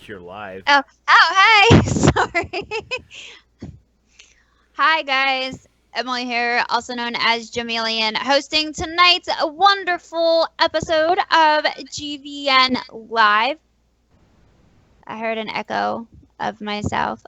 You're live. Hey! Sorry. Hi, guys. Emily here, also known as Jamelian, hosting tonight's wonderful episode of GVN Live. I heard an echo of myself.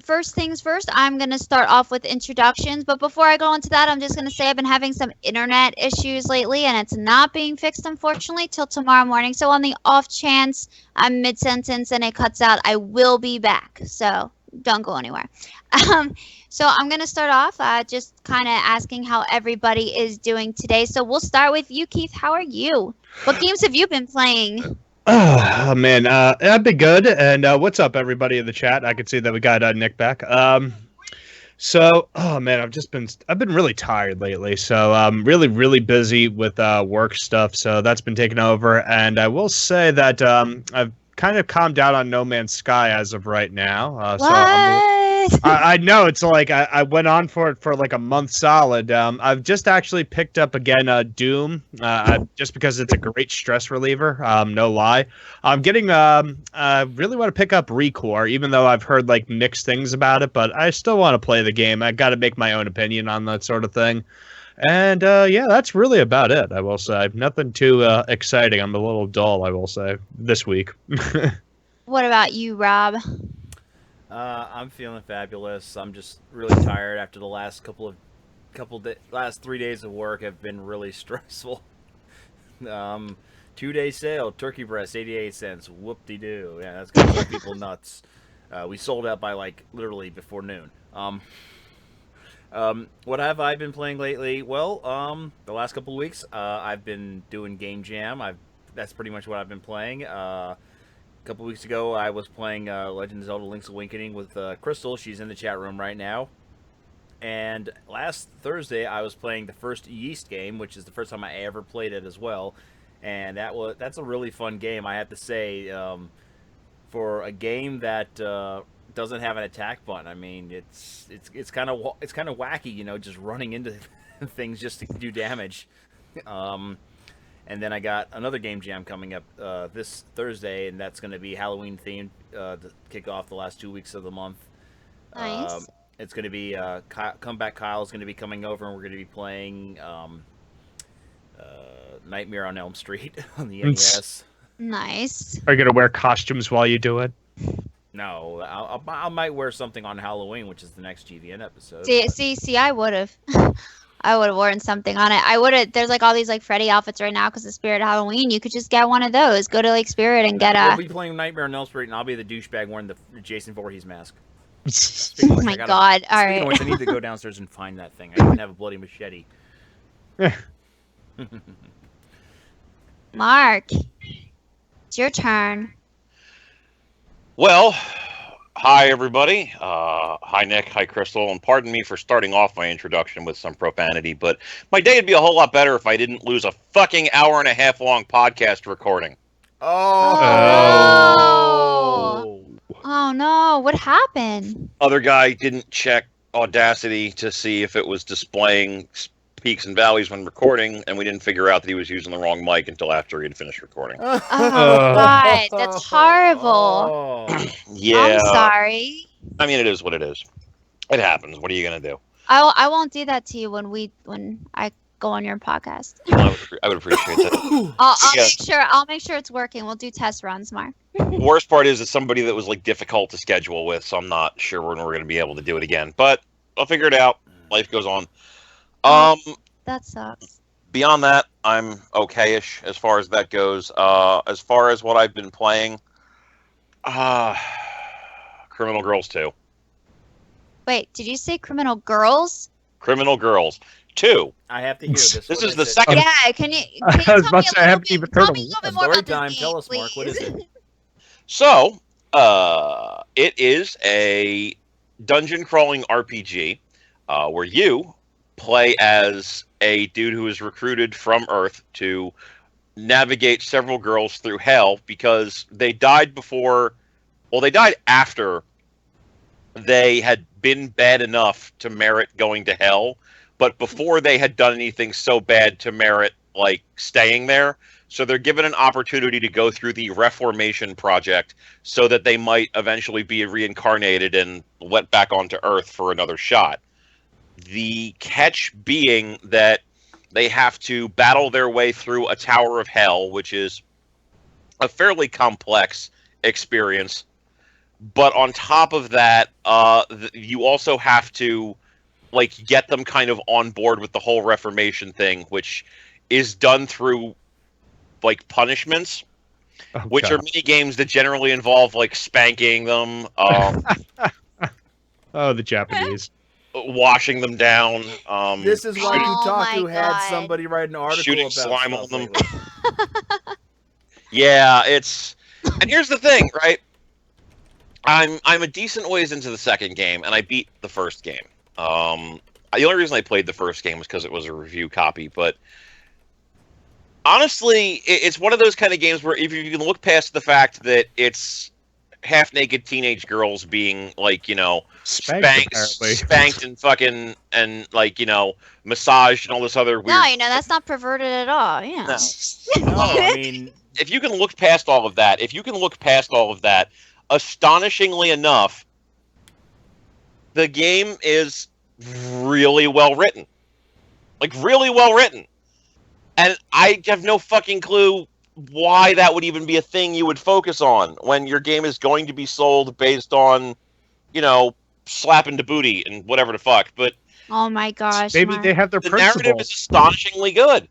First things first, I'm going to start off with introductions. But before I go into that, I'm just going to say I've been having some internet issues lately, and it's not being fixed, unfortunately, till tomorrow morning. So, on the off chance I'm mid sentence and it cuts out, I will be back. So, don't go anywhere. Um, I'm going to start off just kind of asking how everybody is doing today. So, we'll start with you, Keith. How are you? What games have you been playing? Oh man, I've been good. And what's up, everybody in the chat? I can see that we got Nick back. Oh man, I've been really tired lately. So really busy with work stuff. So that's been taken over. And I will say that I've kind of calmed down on No Man's Sky as of right now. I know it's like I went on for it for like a month solid. I've just actually picked up again Doom, just because it's a great stress reliever. No lie. I'm getting I really want to pick up Recore, even though I've heard like mixed things about it. But I still want to play the game. I got to make my own opinion on that sort of thing. And yeah, that's really about it. I will say nothing too exciting. I'm a little dull. I will say this week. What about you, Rob? I'm feeling fabulous. I'm just really tired after the last last 3 days of work have been really stressful. 2 day sale, turkey breast, 88 cents. Whoop de doo. Yeah, that's gonna drive people nuts. We sold out by like literally before noon. What have I been playing lately? Well, the last couple of weeks, I've been doing Game Jam. That's pretty much what I've been playing. A couple weeks ago, I was playing Legend of Zelda: Link's Awakening with Crystal. She's in the chat room right now. And last Thursday, I was playing the first Yeast game, which is the first time I ever played it as well. And that's a really fun game, I have to say. For a game that doesn't have an attack button, I mean, it's kind of wacky, just running into things just to do damage. Um, and then I got another game jam coming up this Thursday, and that's going to be Halloween themed to kick off the last 2 weeks of the month. Um, Nice. it's going to be Comeback Kyle is going to be coming over, and we're going to be playing uh, Nightmare on Elm Street on the NES. Nice. Are you gonna wear costumes while you do it? No, I might wear something on Halloween, which is the next GVN episode. See, I would have. I would have worn something on it. I would have. There's like all these like Freddy outfits right now because of Spirit Halloween. You could just get one of those. Go to like Spirit and get We'll a. be playing Nightmare on Elm Street, and I'll be the douchebag wearing the Jason Voorhees mask. Oh my God! All Speaking of which, I right. need to go downstairs and find that thing. I even have a bloody machete. Mark, it's your turn. Well, hi everybody. Hi Nick, hi Crystal, and pardon me for starting off my introduction with some profanity, but my day would be a whole lot better if I didn't lose a fucking hour and a half long podcast recording. Oh no! Oh no! What happened? Other guy didn't check Audacity to see if it was displaying peaks and valleys when recording, and we didn't figure out that he was using the wrong mic until after he had finished recording. Oh God, that's horrible. Yeah, I'm sorry. I mean, it is what it is. It happens. What are you gonna do? I won't do that to you when I go on your podcast. I would appreciate that. I'll make sure it's working. We'll do test runs, Mark. The worst part is it's somebody that was like difficult to schedule with, so I'm not sure when we're going to be able to do it again. But I'll figure it out. Life goes on. That sucks. Beyond that, I'm okay-ish as far as that goes. As far as what I've been playing, Criminal Girls 2. Wait, did you say Criminal Girls? Criminal Girls 2. I have to hear this. This is the second. Yeah, can you I was tell about me to a say, I little haven't bit, even tell heard me of a little bit Story more about time. this Tell game, us, Mark. What is please. it? So, it is a dungeon crawling RPG where you play as a dude who is recruited from Earth to navigate several girls through hell because they died before. Well, they died after they had been bad enough to merit going to hell, but before they had done anything so bad to merit like staying there. So they're given an opportunity to go through the Reformation project so that they might eventually be reincarnated and let back onto Earth for another shot. The catch being that they have to battle their way through a Tower of Hell, which is a fairly complex experience. But on top of that, you also have to get them kind of on board with the whole Reformation thing, which is done through punishments, which are mini games that generally involve spanking them, Oh, the Japanese. washing them down. This is why Oh Kotaku my had God. somebody write an article Shooting about slime stuff on them. lately. Yeah, and here's the thing, right? I'm a decent ways into the second game, and I beat the first game. The only reason I played the first game was because it was a review copy, but honestly, it's one of those kind of games where if you can look past the fact that it's half-naked teenage girls being spanked and fucking and massaged and all this other weird. No, that's not perverted at all. Yeah. No, I mean, if you can look past all of that, astonishingly enough, the game is really well written. Really well written. And I have no fucking clue why that would even be a thing you would focus on when your game is going to be sold based on, slapping to booty and whatever the fuck. But oh my gosh. Maybe Mark. they have their the principles. narrative is astonishingly good.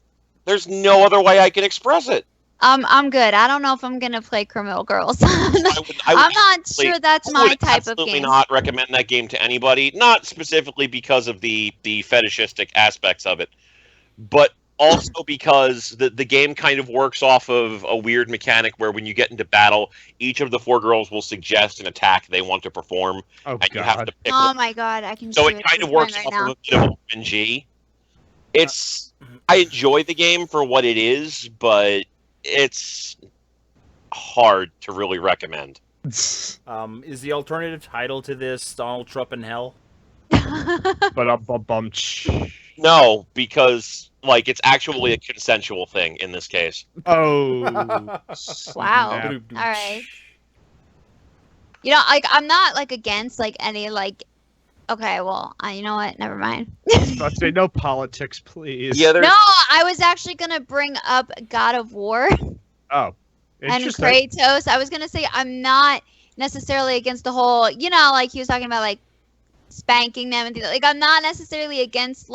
There's no other way I can express it. I'm good. I don't know if I'm gonna play Criminal Girls. I would I'm not sure that's my would type of absolutely game. not recommend that game to anybody. Not specifically because of the fetishistic aspects of it, but also because the game kind of works off of a weird mechanic where when you get into battle, each of the 4 girls will suggest an attack they want to perform, Oh and you have God. to pick Oh one. my God, I can. So see it what kind you're of works doing off right of now. a bit of RNG. I enjoy the game for what it is, but it's hard to really recommend. is the alternative title to this Donald Trump in Hell? But No, because it's actually a consensual thing in this case. Oh. Wow. snap. All right. I'm not against any Okay, well, you know what? Never mind. Let's say no politics, please. Yeah, there's No, I was actually gonna bring up God of War Oh. and Interesting. Kratos. I was gonna say I'm not necessarily against the whole, he was talking about spanking them and things. I'm not necessarily against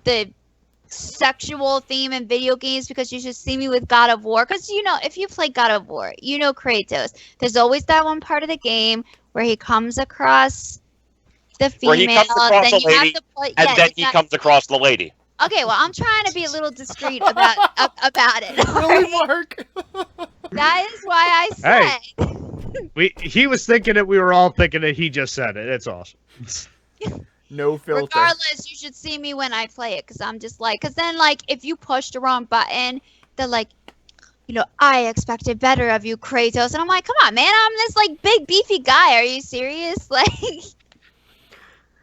the sexual theme in video games, because you should see me with God of War. Because if you play God of War, Kratos. There's always that one part of the game where he comes across the female, where he comes across then a lady, and then he comes across the lady. Okay, well, I'm trying to be a little discreet about it. Really, Mark? That is why I said. He was thinking it. We were all thinking it. He just said it. It's awesome. No filter. Regardless, you should see me when I play it, because I'm just because then if you push the wrong button, they're I expected better of you, Kratos, and I'm like, come on, man, I'm this big beefy guy. Are you serious?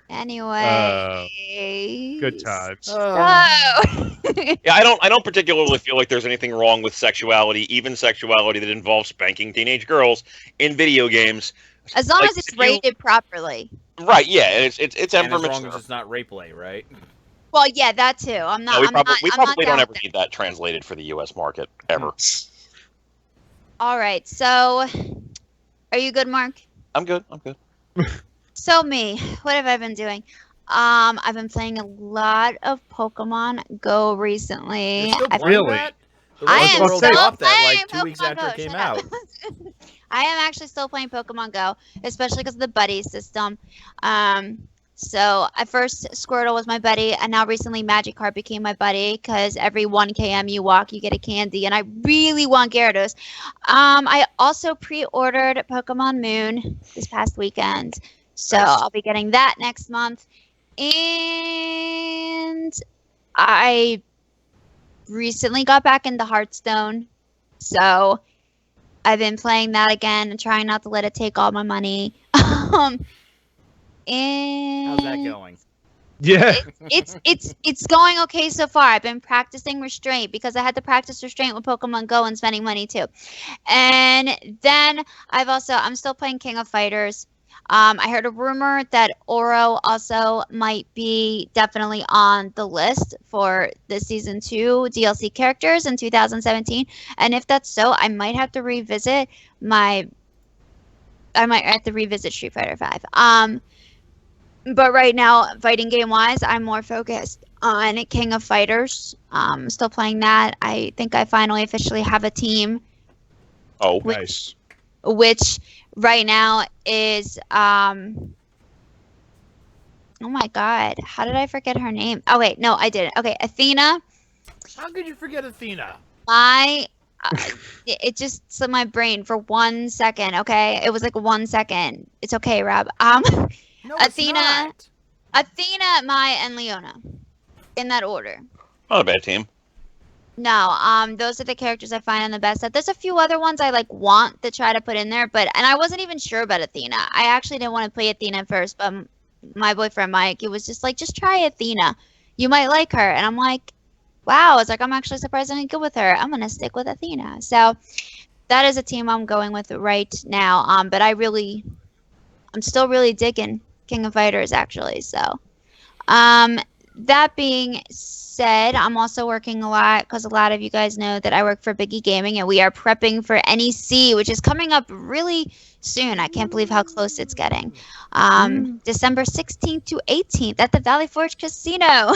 Anyway. Good times. Oh. Yeah, I don't particularly feel like there's anything wrong with sexuality, even sexuality that involves spanking teenage girls in video games. As long as it's rated properly. Right? Yeah, it's And as long mature. as it's not rape play, right? Well, yeah, that too. I'm not. No, I'm we probably not don't down ever with that. need that translated for the U.S. market ever. All right. So, are you good, Mark? I'm good. So me, what have I been doing? I've been playing a lot of Pokemon Go recently. You're still playing Really? that? The I rest of am the world still dropped playing that 2 weeks Pokemon after Go. it came Shut out. up. I am actually still playing Pokemon Go, especially because of the buddy system. So at first Squirtle was my buddy, and now recently Magikarp became my buddy, because every 1 km you walk, you get a candy, and I really want Gyarados. I also pre-ordered Pokemon Moon this past weekend, so Nice. I'll be getting that next month. And I recently got back into Hearthstone, so I've been playing that again and trying not to let it take all my money. And How's that going? Yeah. It's going okay so far. I've been practicing restraint because I had to practice restraint with Pokemon Go and spending money too. And then I'm still playing King of Fighters. I heard a rumor that Oro also might be definitely on the list for the season 2 DLC characters in 2017. And if that's so, I might have to revisit Street Fighter 5. But right now, fighting game wise, I'm more focused on King of Fighters. Still playing that. I think I finally officially have a team, Oh, Nice. which right now is oh my god, how did I forget her name? Oh wait, no, I didn't. Okay, Athena. How could you forget Athena? My it just slipped my brain for 1 second. Okay, it was like 1 second. It's okay, Rob. No, Athena. It's Athena, Mai, and Leona, in that order. not a bad team. No, those are the characters I find on the best set. There's a few other ones I want to try to put in there, and I wasn't even sure about Athena. I actually didn't want to play Athena at first, but my boyfriend Mike, he was just like, just try Athena. You might like her, and I'm like, wow. It's like I'm actually surprisingly good with her. I'm gonna stick with Athena. So that is a team I'm going with right now. But I'm still really digging King of Fighters actually. So, that being said, I'm also working a lot because a lot of you guys know that I work for Biggie Gaming and we are prepping for NEC, which is coming up really soon. I can't believe how close it's getting. December 16th to 18th at the Valley Forge Casino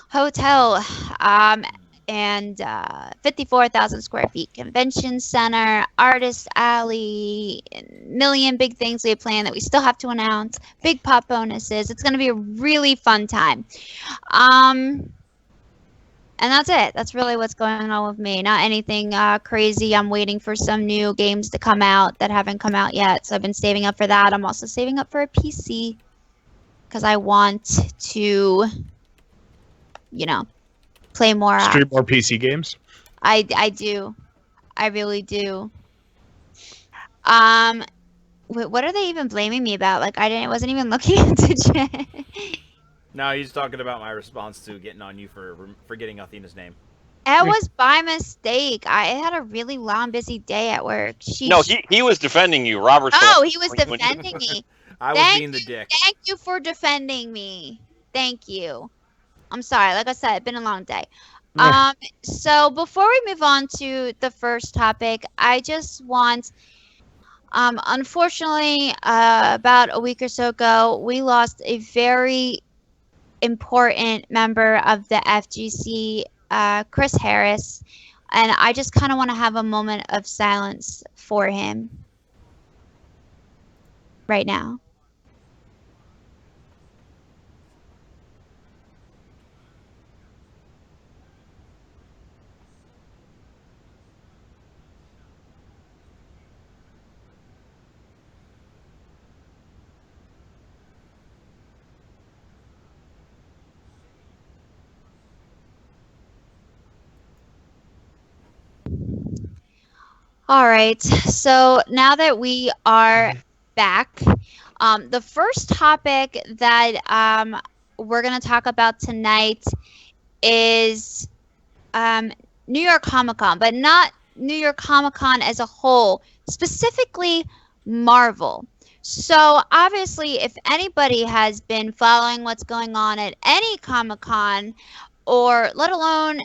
Hotel. And 54,000 square feet convention center, artist alley, million big things we have planned that we still have to announce, big pop bonuses. It's going to be a really fun time. And that's it. That's really what's going on with me. Not anything crazy. I'm waiting for some new games to come out that haven't come out yet. So I've been saving up for that. I'm also saving up for a PC because I want to, play more. Stream more PC games. I do. I really do. What are they even blaming me about? Like wasn't even looking into chat. No, he's talking about my response to getting on you for forgetting Athena's name. It was by mistake. I had a really long, busy day at work. No, he was defending you. Robert. Oh, he was defending me. I was being the dick. Thank you for defending me. Thank you. I'm sorry. Like I said, it's been a long day. So before we move on to the first topic, I just want, unfortunately, about a week or so ago, we lost a very important member of the FGC, Chris Harris, and I just kind of want to have a moment of silence for him right now. All right, so now that we are back, the first topic that we're going to talk about tonight is New York Comic Con, but not New York Comic Con as a whole, specifically Marvel. So obviously, if anybody has been following what's going on at any Comic Con, or let alone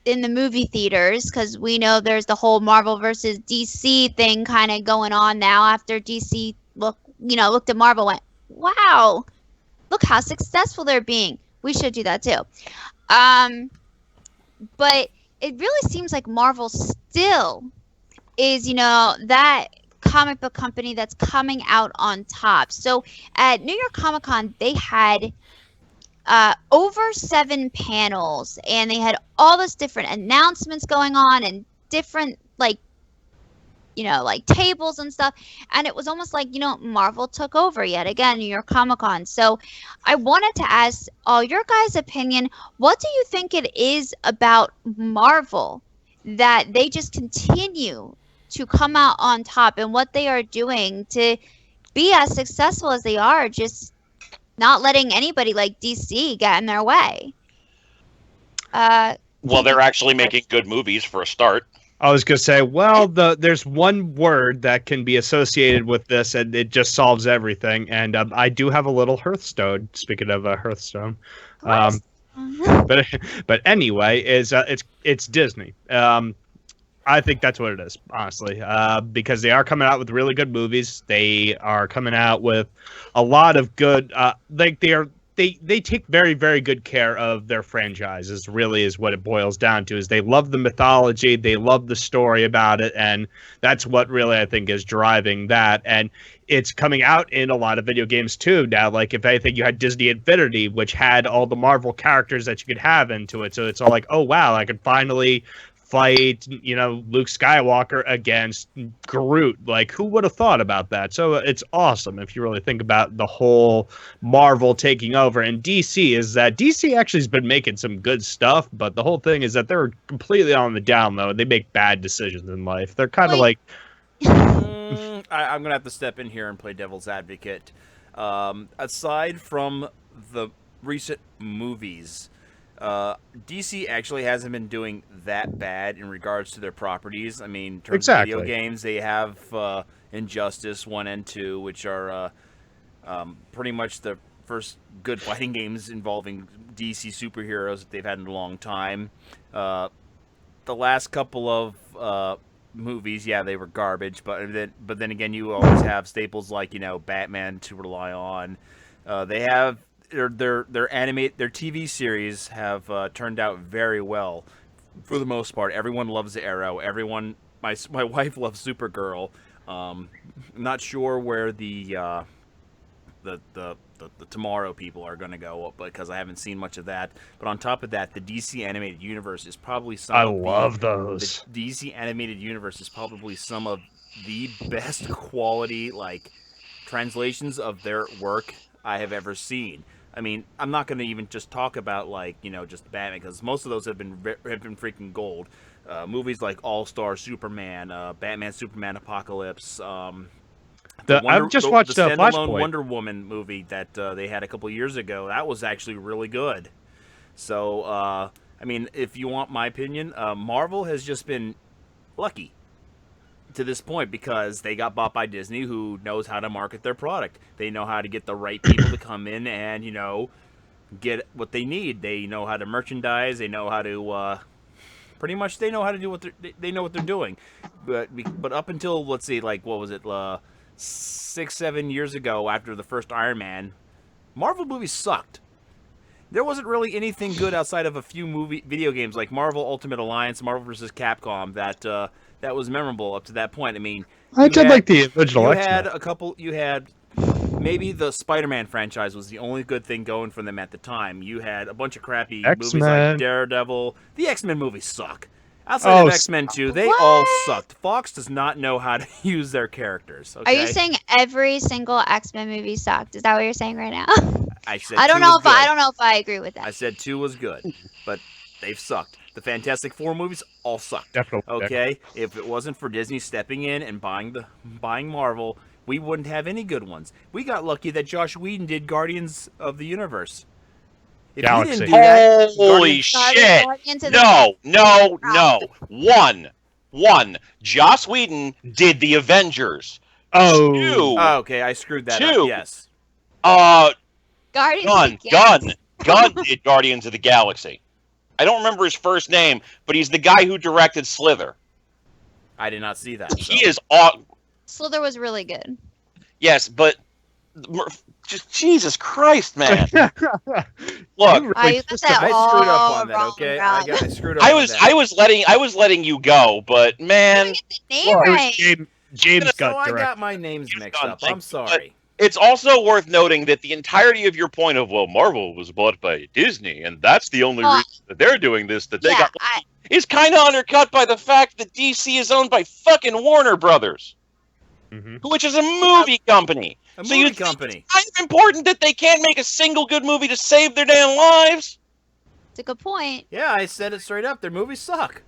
in the movie theaters, because we know there's the whole Marvel versus DC thing kind of going on now after DC looked at Marvel and went, wow, look how successful they're being. We should do that too. But it really seems like Marvel still is, that comic book company that's coming out on top. So at New York Comic Con, they had over 7 panels, and they had all this different announcements going on and different tables and stuff, and it was almost like Marvel took over yet again, New York Comic Con. So I wanted to ask all your guys' opinion. What do you think it is about Marvel that they just continue to come out on top, and what they are doing to be as successful as they are, just not letting anybody like DC get in their way. Well, they're actually making good movies for a start. I was gonna say, well, there's one word that can be associated with this, and it just solves everything. And I do have a little Hearthstone. Speaking of Hearthstone, but anyway, it's Disney. I think that's what it is, honestly, because they are coming out with really good movies. They are coming out with a lot of good, they take very, very good care of their franchises, really is what it boils down to, is they love the mythology, they love the story about it, and that's what really I think is driving that. And it's coming out in a lot of video games too now. Like, if anything, you had Disney Infinity, which had all the Marvel characters that you could have into it, so it's all like, oh wow, I could finally fight, Luke Skywalker against Groot. Like, who would have thought about that? So it's awesome if you really think about the whole Marvel taking over. And DC actually has been making some good stuff, but the whole thing is that they're completely on the down low. They make bad decisions in life. They're kind of like I'm gonna have to step in here and play devil's advocate. Aside from the recent movies, DC actually hasn't been doing that bad in regards to their properties. I mean, in terms of video games, they have Injustice 1 and 2, which are pretty much the first good fighting games involving DC superheroes that they've had in a long time. The last couple of movies, yeah, they were garbage, but then again, you always have staples like Batman to rely on. They have their TV series have turned out very well for the most part. Everyone loves Arrow. My wife loves Supergirl. Not sure where the Tomorrow people are going to go, because I haven't seen much of that. But on top of that, the DC animated universe is probably some. I love those. The DC animated universe is probably some of the best quality translations of their work I have ever seen. I mean, I'm not going to even just talk about just Batman, because most of those have been freaking gold. Movies like All Star Superman, Batman Superman Apocalypse. I've just watched the standalone Flashpoint. Wonder Woman movie that they had a couple years ago. That was actually really good. So, I mean, if you want my opinion, Marvel has just been lucky to this point, because they got bought by Disney, who knows how to market their product. They know how to get the right people to come in and get what they need. They know how to merchandise. They know how to pretty much they know how to do what they know what they're doing. But up until, let's see, what was it, 6-7 years ago, after the first Iron Man, Marvel movies sucked. There wasn't really anything good outside of a few video games like Marvel Ultimate Alliance, Marvel vs. Capcom, that was memorable up to that point. I mean, I did like the original X-Men. You had maybe the Spider-Man franchise was the only good thing going for them at the time. You had a bunch of crappy movies like Daredevil. The X-Men movies suck. Outside of X-Men 2, they all sucked. Fox does not know how to use their characters. Okay? Are you saying every single X-Men movie sucked? Is that what you're saying right now? I said I don't know if I agree with that. I said 2 was good, but they've sucked. The Fantastic Four movies all sucked. Definitely. Okay? If it wasn't for Disney stepping in and buying Marvel, we wouldn't have any good ones. We got lucky that Josh Whedon did Guardians of the Universe. If Galaxy. he didn't do that, Holy shit! No. One. Joss Whedon did the Avengers. Oh. 2. Oh, okay, I screwed that up. Yes. Gunn did Guardians of the Galaxy. I don't remember his first name, but he's the guy who directed Slither. I did not see that. He is awesome. Slither was really good. Yes, but just Jesus Christ, man! Look, I screwed up on that. Okay, I screwed up. I was letting you go, but man, get the name right. James got I got my names mixed up. I'm sorry. It's also worth noting that the entirety of your point of, Marvel was bought by Disney, and that's the only reason that they're doing this, is kind of undercut by the fact that DC is owned by fucking Warner Brothers, which is a movie company. It's kind of important that they can't make a single good movie to save their damn lives. It's a good point. Yeah, I said it straight up. Their movies suck.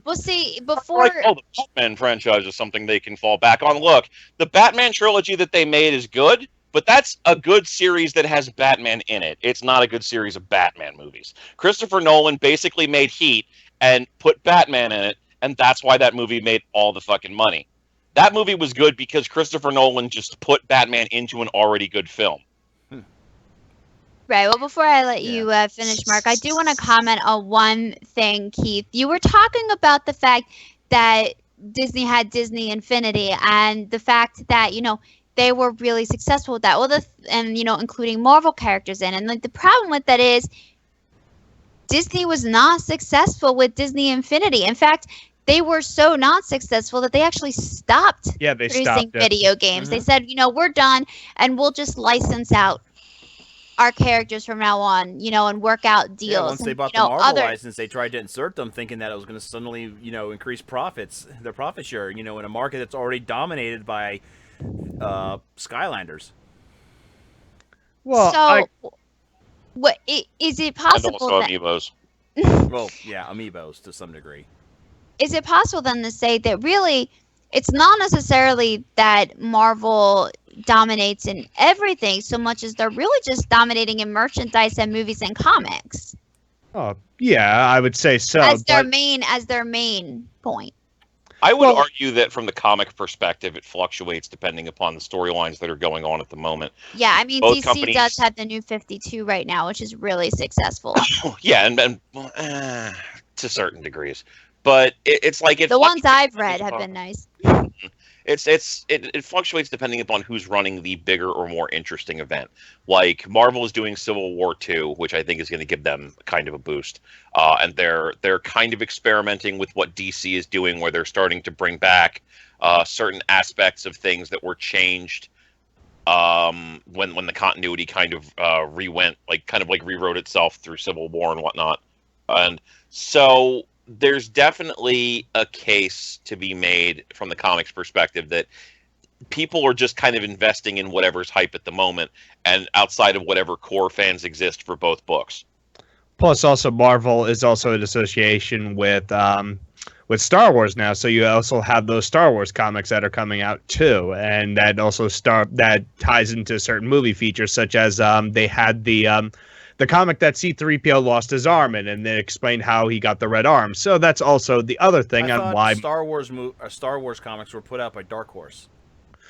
Well, see, before... the Batman franchise is something they can fall back on. Look, the Batman trilogy that they made is good, But that's a good series that has Batman in it. It's not a good series of Batman movies. Christopher Nolan basically made Heat and put Batman in it, and that's why that movie made all the fucking money. That movie was good because Christopher Nolan just put Batman into an already good film. Right. Well, before I let you finish, Mark, I do want to comment on one thing, Keith. You were talking about the fact that Disney had Disney Infinity and the fact that, they were really successful with that. Well, including Marvel characters in. And like the problem with that is Disney was not successful with Disney Infinity. In fact, they were so not successful that they actually stopped producing video games. Mm-hmm. They said, we're done and we'll just license out our characters from now on, and work out deals. Yeah, once they bought the Marvel license, they tried to insert them thinking that it was going to suddenly, increase profits, their profit share, in a market that's already dominated by Skylanders. Well, what is it possible and also Amiibos? Well, yeah, Amiibos to some degree. Is it possible then to say that really it's not necessarily that Marvel dominates in everything so much as they're really just dominating in merchandise and movies and comics? Oh, yeah, I would say so. As their main point. I would argue that from the comic perspective, it fluctuates depending upon the storylines that are going on at the moment. Yeah, I mean, DC does have the New 52 right now, which is really successful. Yeah, and to certain degrees. But it's like the ones I've read have been nice. It fluctuates depending upon who's running the bigger or more interesting event. Like Marvel is doing Civil War 2, which I think is going to give them kind of a boost. And they're kind of experimenting with what DC is doing, where they're starting to bring back certain aspects of things that were changed when the continuity kind of rewrote itself through Civil War and whatnot. And so there's definitely a case to be made from the comics perspective that people are just kind of investing in whatever's hype at the moment and outside of whatever core fans exist for both books. Plus, also Marvel is also in association with Star Wars now, so you also have those Star Wars comics that are coming out too, and that also that ties into certain movie features, such as they had the comic that C-3PO lost his arm in, and then explained how he got the red arm. So that's also the other thing on why Star Wars comics were put out by Dark Horse.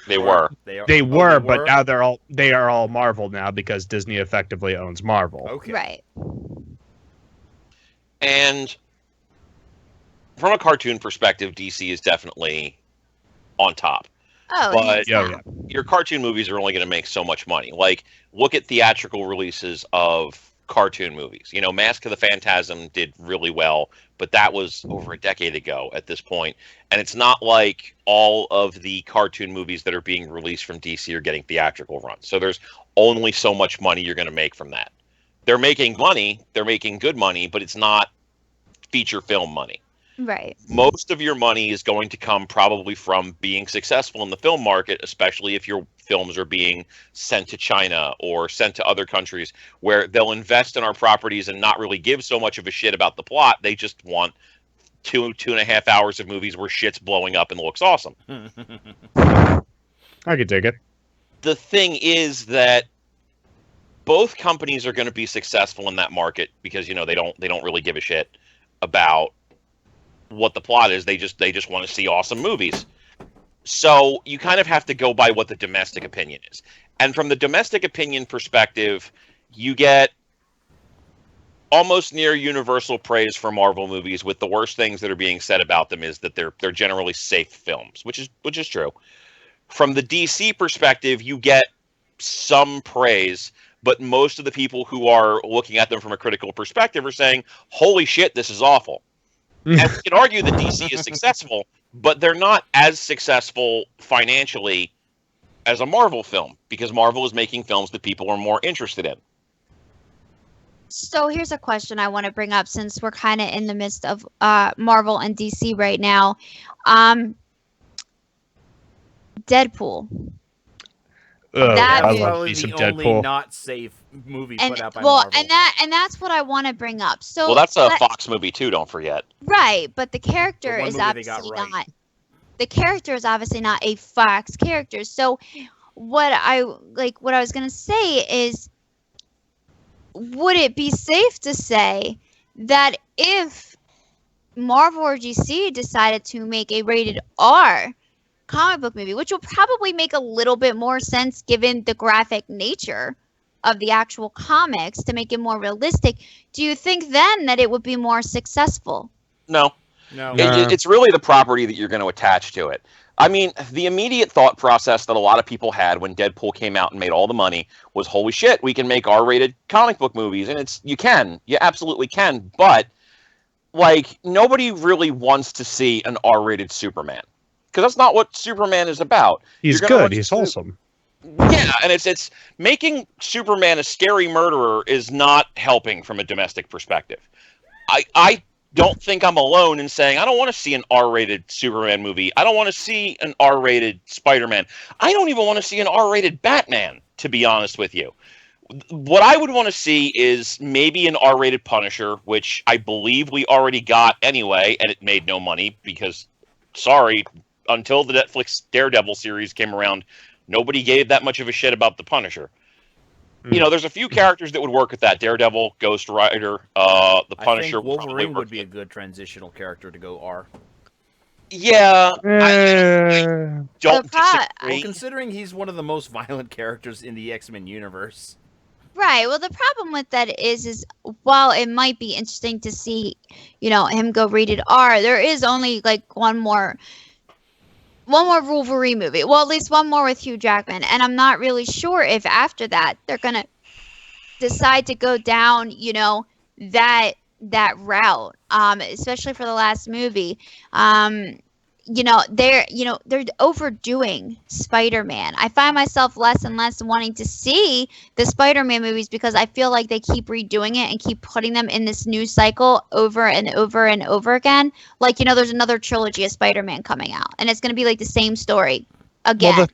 They were, but now they are all Marvel now because Disney effectively owns Marvel. Okay, right. And from a cartoon perspective, DC is definitely on top. Oh, but your cartoon movies are only going to make so much money. Like, look at theatrical releases of cartoon movies. Mask of the Phantasm did really well, but that was over a decade ago at this point. And it's not like all of the cartoon movies that are being released from DC are getting theatrical runs. So there's only so much money you're going to make from that. They're making money, they're making good money, but it's not feature film money. Right. Most of your money is going to come probably from being successful in the film market, especially if your films are being sent to China or sent to other countries where they'll invest in our properties and not really give so much of a shit about the plot. They just want 2.5 hours of movies where shit's blowing up and looks awesome. I could take it. The thing is that both companies are going to be successful in that market because, they don't really give a shit about what the plot is. They just want to see awesome movies. So you kind of have to go by what the domestic opinion is. And from the domestic opinion perspective, you get almost near universal praise for Marvel movies, with the worst things that are being said about them is that they're generally safe films, which is true. From the DC perspective, you get some praise, but most of the people who are looking at them from a critical perspective are saying, holy shit, this is awful. And we can argue that DC is successful, but they're not as successful financially as a Marvel film because Marvel is making films that people are more interested in. So here's a question I want to bring up since we're kind of in the midst of Marvel and DC right now. Deadpool. That was probably the only not safe movie put out by Marvel. And that's what I want to bring up. So that's a Fox movie too, don't forget. Right, but the character is obviously not. The character is obviously not a Fox character. So what I was gonna say is, would it be safe to say that if Marvel or DC decided to make a rated R comic book movie, which will probably make a little bit more sense given the graphic nature of the actual comics to make it more realistic, do you think then that it would be more successful? No. No. It's really the property that you're going to attach to it. I mean, the immediate thought process that a lot of people had when Deadpool came out and made all the money was, holy shit, we can make R-rated comic book movies. And you absolutely can. But, like, nobody really wants to see an R-rated Superman. Because that's not what Superman is about. He's good. He's wholesome. Yeah, and it's making Superman a scary murderer is not helping from a domestic perspective. I don't think I'm alone in saying I don't want to see an R-rated Superman movie. I don't want to see an R-rated Spider-Man. I don't even want to see an R-rated Batman, to be honest with you. What I would want to see is maybe an R-rated Punisher, which I believe we already got anyway, and it made no money because, sorry, until the Netflix Daredevil series came around, nobody gave that much of a shit about the Punisher. You know, there's a few characters that would work with that. Daredevil, Ghost Rider, the Punisher. I think Wolverine would be a good transitional character to go R. Yeah, I don't disagree. Well, considering he's one of the most violent characters in the X-Men universe. Right. Well, the problem with that is while it might be interesting to see, him go rated R, there is only like one more Wolverine movie. Well, at least one more with Hugh Jackman. And I'm not really sure if after that they're going to decide to go down, that route, especially for the last movie. They're overdoing Spider-Man. I find myself less and less wanting to see the Spider-Man movies because I feel like they keep redoing it and keep putting them in this new cycle over and over and over again. Like, there's another trilogy of Spider-Man coming out, and it's going to be like the same story again.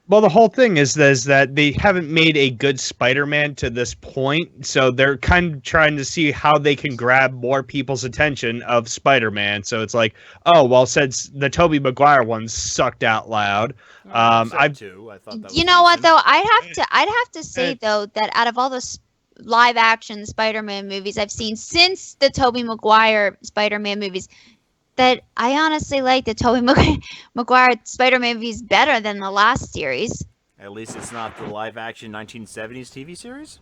Well, the whole thing is that they haven't made a good Spider-Man to this point, so they're kind of trying to see how they can grab more people's attention of Spider-Man. So it's like, oh, well, since the Tobey Maguire one sucked out loud, I thought that was what though? I'd have to say though that out of all the live-action Spider-Man movies I've seen since the Tobey Maguire Spider-Man movies, that I honestly like the Tobey Maguire Spider-Man movies better than the last series. At least it's not the live-action 1970s TV series.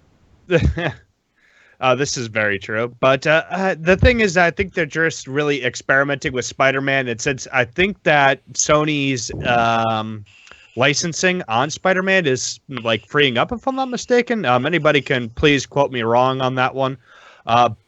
This is very true. But the thing is, I think they're just really experimenting with Spider-Man. And since I think that Sony's licensing on Spider-Man is like freeing up, if I'm not mistaken. Anybody can please quote me wrong on that one.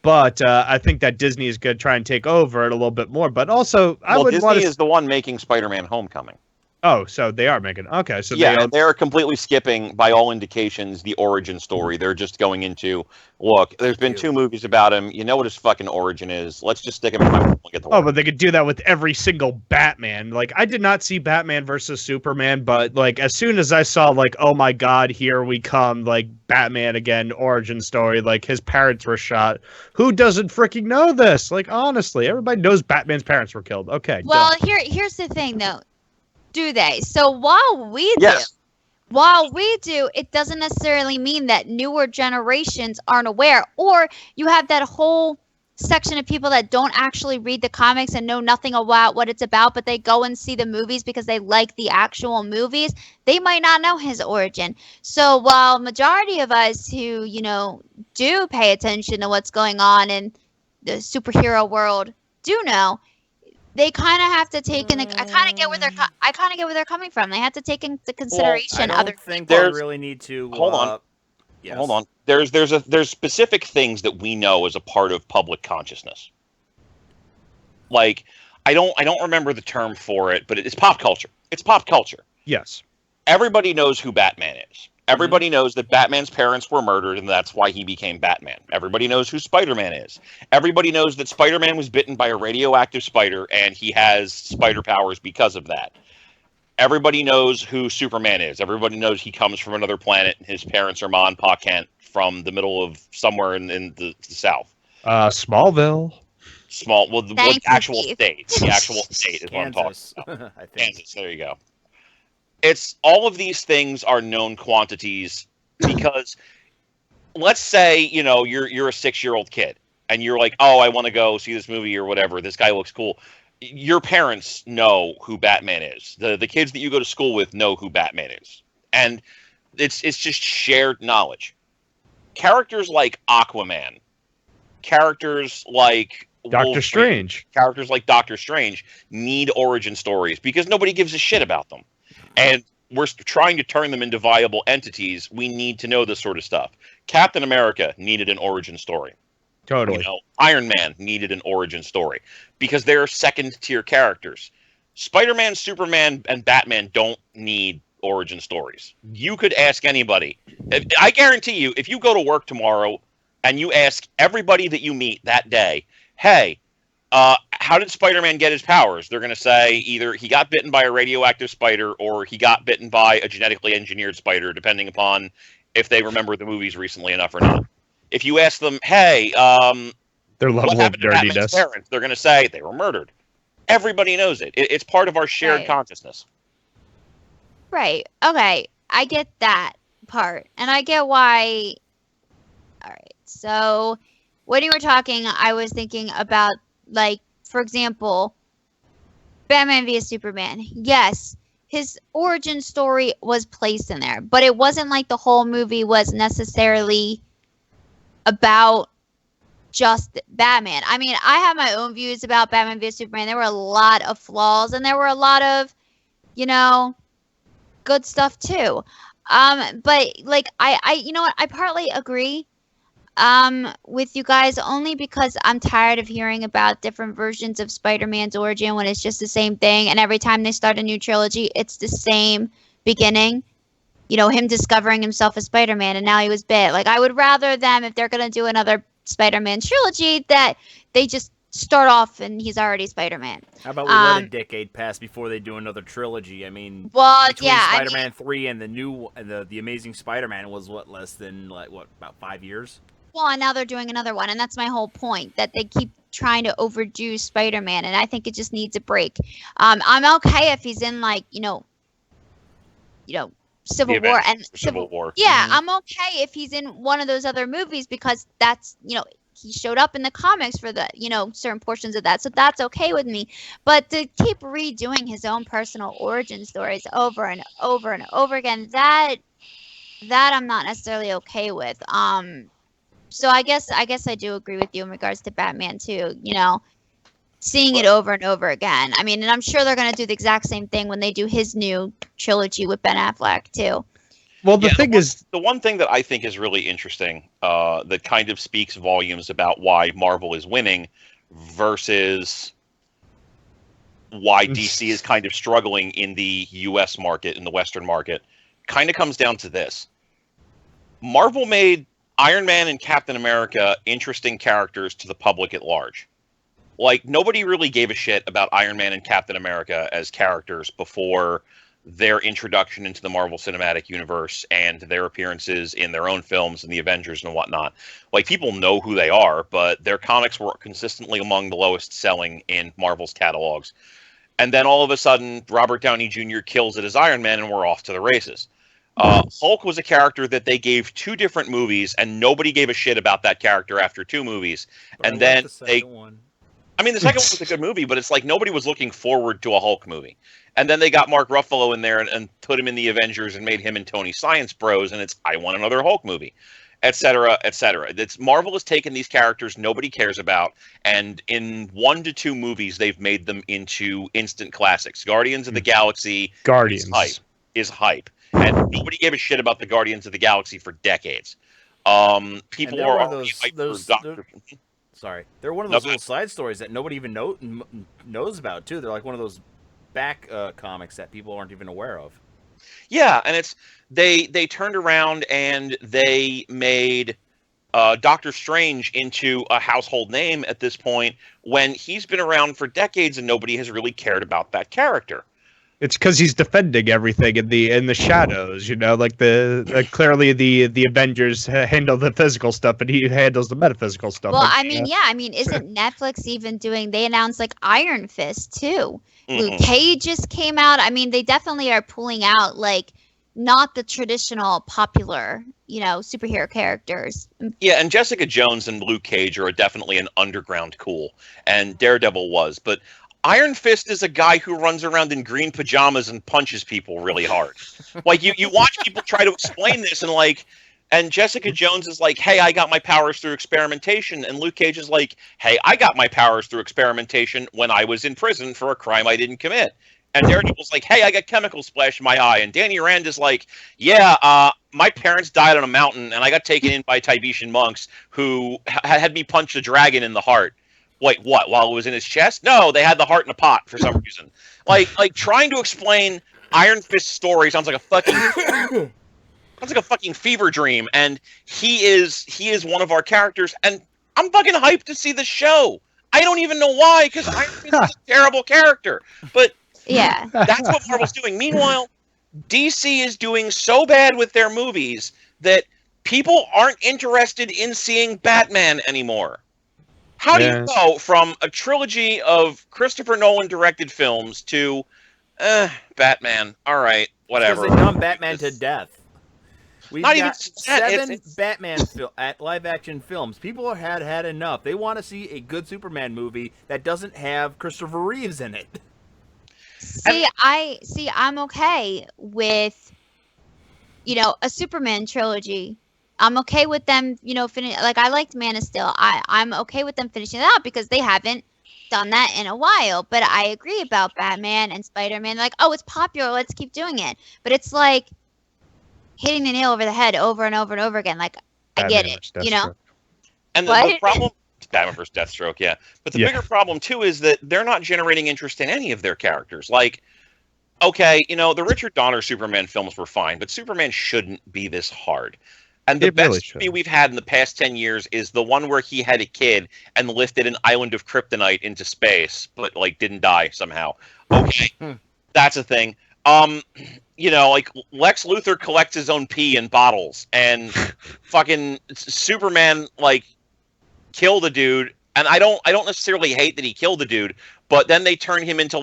But I think that Disney is going to try and take over it a little bit more. But also, Disney is the one making Spider-Man Homecoming. Oh, so they are making... Okay, so yeah, they're completely skipping, by all indications, the origin story. They're just going into, look, there's been 2 movies about him. You know what his fucking origin is. Let's just stick him in my and get the Oh, but they could do that with every single Batman. Like, I did not see Batman versus Superman, but, like, as soon as I saw, like, oh my god, here we come, like, Batman again, origin story, like, his parents were shot. Who doesn't freaking know this? Like, honestly, everybody knows Batman's parents were killed. Okay, well, here's the thing, though. Do they? So while we do, it doesn't necessarily mean that newer generations aren't aware, or you have that whole section of people that don't actually read the comics and know nothing about what it's about, but they go and see the movies because they like the actual movies. They might not know his origin. So while majority of us who, do pay attention to what's going on in the superhero world do know, they kind of have to take in. I kind of get where they're coming from. They have to take into consideration I don't think they really need to. Hold on. Yes. Hold on. There's specific things that we know as a part of public consciousness. Like, I don't remember the term for it, but it's pop culture. It's pop culture. Yes. Everybody knows who Batman is. Everybody knows that Batman's parents were murdered, and that's why he became Batman. Everybody knows who Spider-Man is. Everybody knows that Spider-Man was bitten by a radioactive spider, and he has spider powers because of that. Everybody knows who Superman is. Everybody knows he comes from another planet, and his parents are Ma and Pa Kent from the middle of somewhere in the South. Smallville. The actual state. The actual state is what I'm talking about. I think. Kansas, there you go. it's all of these things are known quantities because let's say, you're a 6-year-old kid and you're like, oh, I want to go see this movie or whatever. This guy looks cool. Your parents know who Batman is. The kids that you go to school with know who Batman is. And it's just shared knowledge. Characters like Aquaman, characters like Doctor Strange, characters like Doctor Strange need origin stories because nobody gives a shit about them. And we're trying to turn them into viable entities. We need to know this sort of stuff. Captain America needed an origin story. totally. Iron Man needed an origin story because they're second-tier characters. Spider-Man, Superman, and Batman don't need origin stories. You could ask anybody. I guarantee you, if you go to work tomorrow and you ask everybody that you meet that day, hey, how did Spider-Man get his powers? They're going to say either he got bitten by a radioactive spider or he got bitten by a genetically engineered spider, depending upon if they remember the movies recently enough or not. If you ask them, hey, Their what level of happened to Batman's dirtiness. parents? They're going to say they were murdered. Everybody knows it. It's part of our shared Right. consciousness. Right. Okay. I get that part. And I get why. All right. So when you were talking, I was thinking about, like, for example, Batman vs Superman. Yes, his origin story was placed in there, but it wasn't like the whole movie was necessarily about just Batman. I mean, I have my own views about Batman vs Superman. There were a lot of flaws, and there were a lot of, good stuff too. But like I you know what? I partly agree with you guys only because I'm tired of hearing about different versions of Spider-Man's origin when it's just the same thing, and every time they start a new trilogy, it's the same beginning. Him discovering himself as Spider-Man, and now he was bit. Like, I would rather them, if they're gonna do another Spider-Man trilogy, that they just start off and he's already Spider-Man. How about we let a decade pass before they do another trilogy? I mean, Well, between yeah, Spider-Man 3 and the new and the Amazing Spider-Man was less than about 5 years? Well, and now they're doing another one, and that's my whole point, that they keep trying to overdo Spider-Man, and I think it just needs a break. I'm okay if he's in, like, Civil The War Avengers and or Civil War. Yeah, Mhm. I'm okay if he's in one of those other movies because that's, he showed up in the comics for the, certain portions of that. So that's okay with me. But to keep redoing his own personal origin stories over and over and over again, that I'm not necessarily okay with. So I guess I do agree with you in regards to Batman too, seeing it over and over again. I mean, and I'm sure they're going to do the exact same thing when they do his new trilogy with Ben Affleck too. Well, the Yeah, thing is, The one thing that I think is really interesting, that kind of speaks volumes about why Marvel is winning versus why DC is kind of struggling in the US market, in the Western market, kind of comes down to this. Marvel made Iron Man and Captain America interesting characters to the public at large. Like, nobody really gave a shit about Iron Man and Captain America as characters before their introduction into the Marvel Cinematic Universe and their appearances in their own films and the Avengers and whatnot. Like, people know who they are, but their comics were consistently among the lowest selling in Marvel's catalogs. And then all of a sudden, Robert Downey Jr. kills it as Iron Man, and we're off to the races. Hulk was a character that they gave 2 different movies, and nobody gave a shit about that character after 2 movies. But And I then like the second one. I mean, the second one was a good movie, but it's like nobody was looking forward to a Hulk movie. And then they got Mark Ruffalo in there and put him in the Avengers and made him and Tony Science Bros, and it's, I want another Hulk movie, et cetera, et cetera. Marvel has taken these characters nobody cares about, and in 1 to 2 movies, they've made them into instant classics. Guardians of the Galaxy Guardians. is hype. And nobody gave a shit about the Guardians of the Galaxy for decades. People they're are one of already hyped for those- Doctor. Sorry, they're one of No, those go little ahead. side stories that nobody even knows about too. They're like one of those back comics that people aren't even aware of. Yeah, and it's they turned around and they made Doctor Strange into a household name at this point when he's been around for decades and nobody has really cared about that character. It's because he's defending everything in the shadows, like clearly the Avengers handle the physical stuff and he handles the metaphysical stuff. Well, Like, I mean, yeah, I mean, isn't Netflix even doing? They announced like Iron Fist too, Luke Mhm. Cage just came out. I mean, they definitely are pulling out like not the traditional popular, superhero characters. Yeah, and Jessica Jones and Luke Cage are definitely an underground cool, and Daredevil was. But Iron Fist is a guy who runs around in green pajamas and punches people really hard. Like you watch people try to explain this, and and Jessica Jones is like, "Hey, I got my powers through experimentation," and Luke Cage is like, "Hey, I got my powers through experimentation when I was in prison for a crime I didn't commit." And Daredevil's like, "Hey, I got chemicals splashed in my eye," and Danny Rand is like, "Yeah, my parents died on a mountain, and I got taken in by Tibetan monks who had me punch a dragon in the heart." Wait, what? While it was in his chest? No, they had the heart in a pot for some reason. Like trying to explain Iron Fist's story sounds like a fucking fever dream. And he is one of our characters, and I'm fucking hyped to see the show. I don't even know why, because Iron Fist is a terrible character, but Yeah. that's what Marvel's doing. Meanwhile, DC is doing so bad with their movies that people aren't interested in seeing Batman anymore. How do you go from a trilogy of Christopher Nolan directed films to Batman? All right, whatever. Because they've done Batman to death. We've Not got even that, 7 it's- Batman live action films. People had enough. They want to see a good Superman movie that doesn't have Christopher Reeves in it. I'm okay with a Superman trilogy. I'm okay with them, like I liked Man of Steel. I'm okay with them finishing it out because they haven't done that in a while. But I agree about Batman and Spider-Man. Like, oh, it's popular, let's keep doing it. But it's like hitting the nail over the head over and over and over again. Like, I get it, And the What? problem, Batman vs. Deathstroke, yeah. But the bigger problem too is that they're not generating interest in any of their characters. Like, okay, the Richard Donner Superman films were fine, but Superman shouldn't be this hard. And the best movie we've had in the past 10 years is the one where he had a kid and lifted an island of kryptonite into space, but didn't die somehow. Okay, that's a thing. Like Lex Luthor collects his own pee in bottles, and fucking Superman killed a dude. And I don't necessarily hate that he killed the dude, but then they turn him into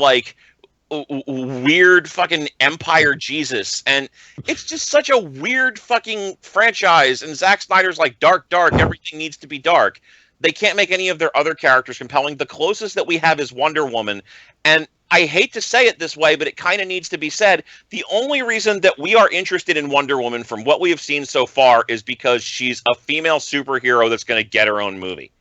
weird fucking Empire Jesus, and it's just such a weird fucking franchise. And Zack Snyder's like, dark, everything needs to be dark. They can't make any of their other characters compelling. The closest that we have is Wonder Woman, and I hate to say it this way, but it kind of needs to be said. The only reason that we are interested in Wonder Woman from what we have seen so far is because she's a female superhero that's going to get her own movie.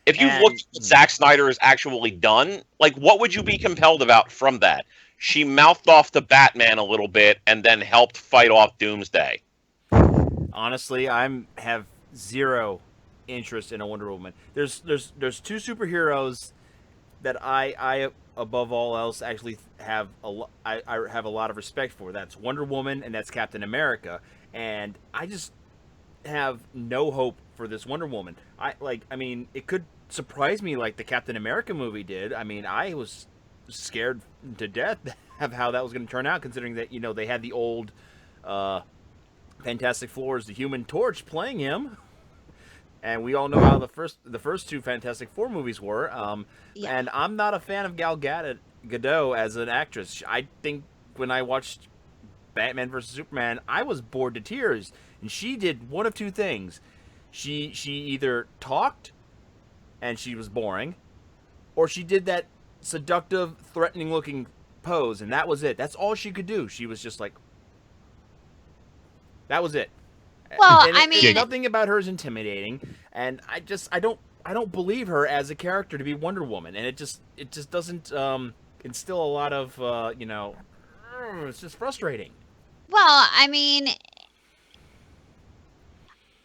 If you look at what Zack Snyder has actually done, what would you be compelled about from that? She mouthed off to Batman a little bit and then helped fight off Doomsday. Honestly, have zero interest in a Wonder Woman. There's 2 superheroes that I above all else actually have I have a lot of respect for. That's Wonder Woman and that's Captain America. And I just have no hope for this Wonder Woman. I mean, it could surprise me like the Captain America movie did. I mean, I was scared to death of how that was going to turn out, considering that they had the old Fantastic Four's the Human Torch playing him, and we all know how the first 2 Fantastic Four movies were. And I'm not a fan of Gal Gadot as an actress. I think when I watched Batman vs. Superman, I was bored to tears. And she did one of 2 things. She either talked and she was boring, or she did that seductive, threatening-looking pose, and that was it. That's all she could do. She was just like... That was it. Well, and I mean... nothing about her is intimidating, and I don't believe her as a character to be Wonder Woman, and it just doesn't instill a lot of, it's just frustrating. Well, I mean,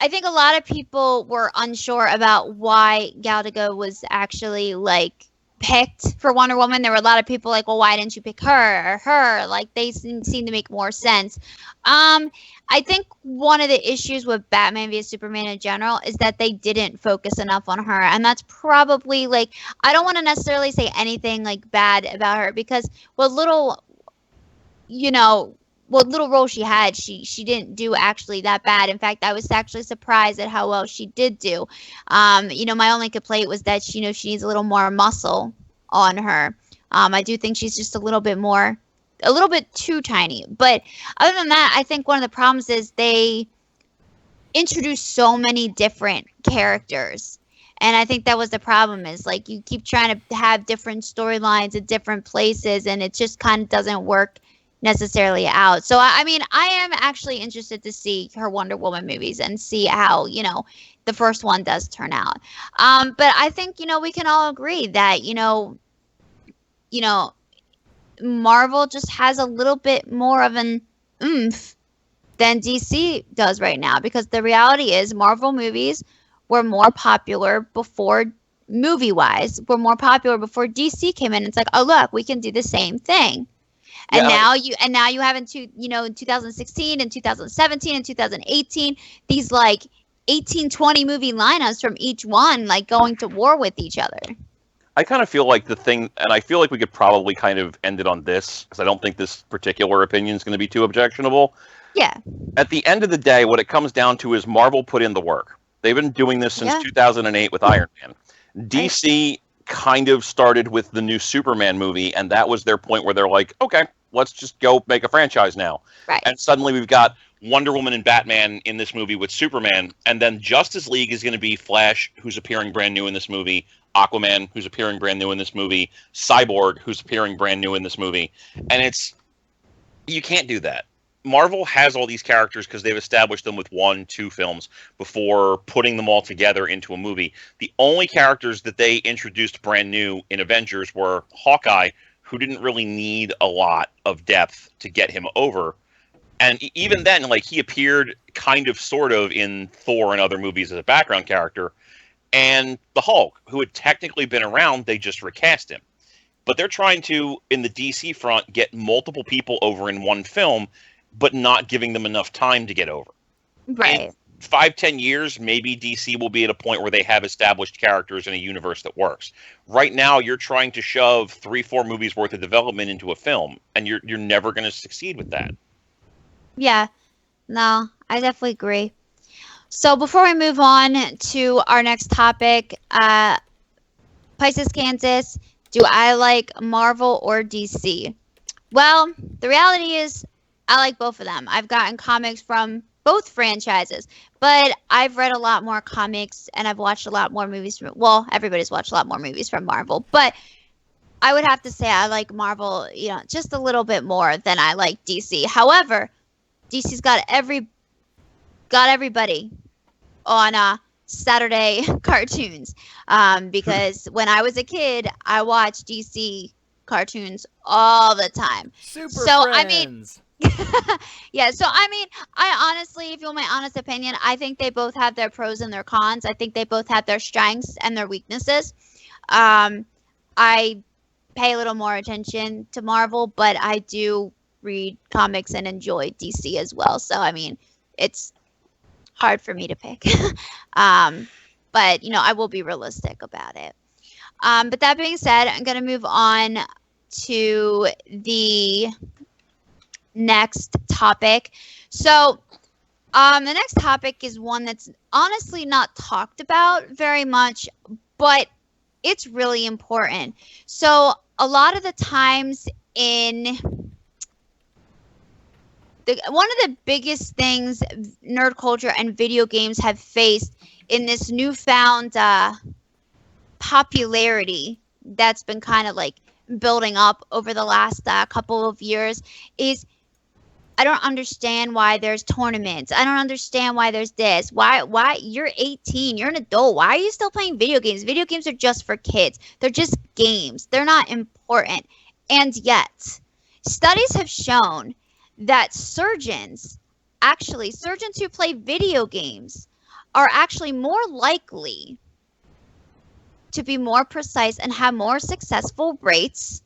I think a lot of people were unsure about why Gal Gadot was actually picked for Wonder Woman. There were a lot of people like, well, why didn't you pick her or her? They seem to make more sense. I think one of the issues with Batman vs Superman in general is that they didn't focus enough on her, and that's probably I don't want to necessarily say anything bad about her, because what little role she had, she didn't do actually that bad. In fact, I was actually surprised at how well she did do. My only complaint was that she needs a little more muscle on her. I do think she's just a little bit too tiny. But other than that, I think one of the problems is they introduce so many different characters. And I think that was the problem, is like you keep trying to have different storylines at different places, and it just kind of doesn't work necessarily out. So I mean, I am actually interested to see her Wonder Woman movies and see how, the first one does turn out. But I think, we can all agree that, Marvel just has a little bit more of an oomph than DC does right now, because the reality is Marvel movies were more popular before, movie-wise, were more popular before DC came in. It's like, oh look, we can do the same thing. And now you have in 2016 and 2017 and 2018 these like 18-20 movie lineups from each one, like going to war with each other. I kind of feel like the thing, and I feel like we could probably kind of end it on this, because I don't think this particular opinion is going to be too objectionable. Yeah. At the end of the day, what it comes down to is Marvel put in the work. They've been doing this since 2008 with Iron Man. DC kind of started with the new Superman movie, and that was their point where they're like, okay, let's just go make a franchise now. Right. And suddenly we've got Wonder Woman and Batman in this movie with Superman, and then Justice League is going to be Flash, who's appearing brand new in this movie, Aquaman, who's appearing brand new in this movie, Cyborg, who's appearing brand new in this movie. And you can't do that. Marvel has all these characters because they've established them with 1-2 films before putting them all together into a movie. The only characters that they introduced brand new in Avengers were Hawkeye, who didn't really need a lot of depth to get him over. And even then, like, he appeared kind of sort of in Thor and other movies as a background character. And the Hulk, who had technically been around, they just recast him. But they're trying to, in the DC front, get multiple people over in one film, but not giving them enough time to get over. Right. In 5-10 years, maybe DC will be at a point where they have established characters in a universe that works. Right now, you're trying to shove 3-4 movies worth of development into a film, and you're never going to succeed with that. Yeah. No, I definitely agree. So before we move on to our next topic, Pisces, Kansas, do I like Marvel or DC? Well, the reality is I like both of them. I've gotten comics from both franchises, but I've read a lot more comics and I've watched a lot more movies everybody's watched a lot more movies from Marvel, but I would have to say I like Marvel, just a little bit more than I like DC. However, DC's got everybody on Saturday cartoons, because when I was a kid, I watched DC cartoons all the time. Super so Friends. I mean, yeah. So I mean, I honestly, if you want my honest opinion, I think they both have their pros and their cons. I think they both have their strengths and their weaknesses. I pay a little more attention to Marvel, but I do read comics and enjoy DC as well. So I mean, it's hard for me to pick. But I will be realistic about it. But that being said, I'm going to move on to the next topic. So the next topic is one that's honestly not talked about very much, but it's really important. So a lot of the times one of the biggest things nerd culture and video games have faced in this newfound popularity that's been kind of like building up over the last couple of years is, I don't understand why there's tournaments. I don't understand why there's this. Why you're 18, you're an adult. Why are you still playing video games? Video games are just for kids. They're just games. They're not important. And yet, studies have shown that surgeons who play video games are actually more likely to be more precise and have more successful rates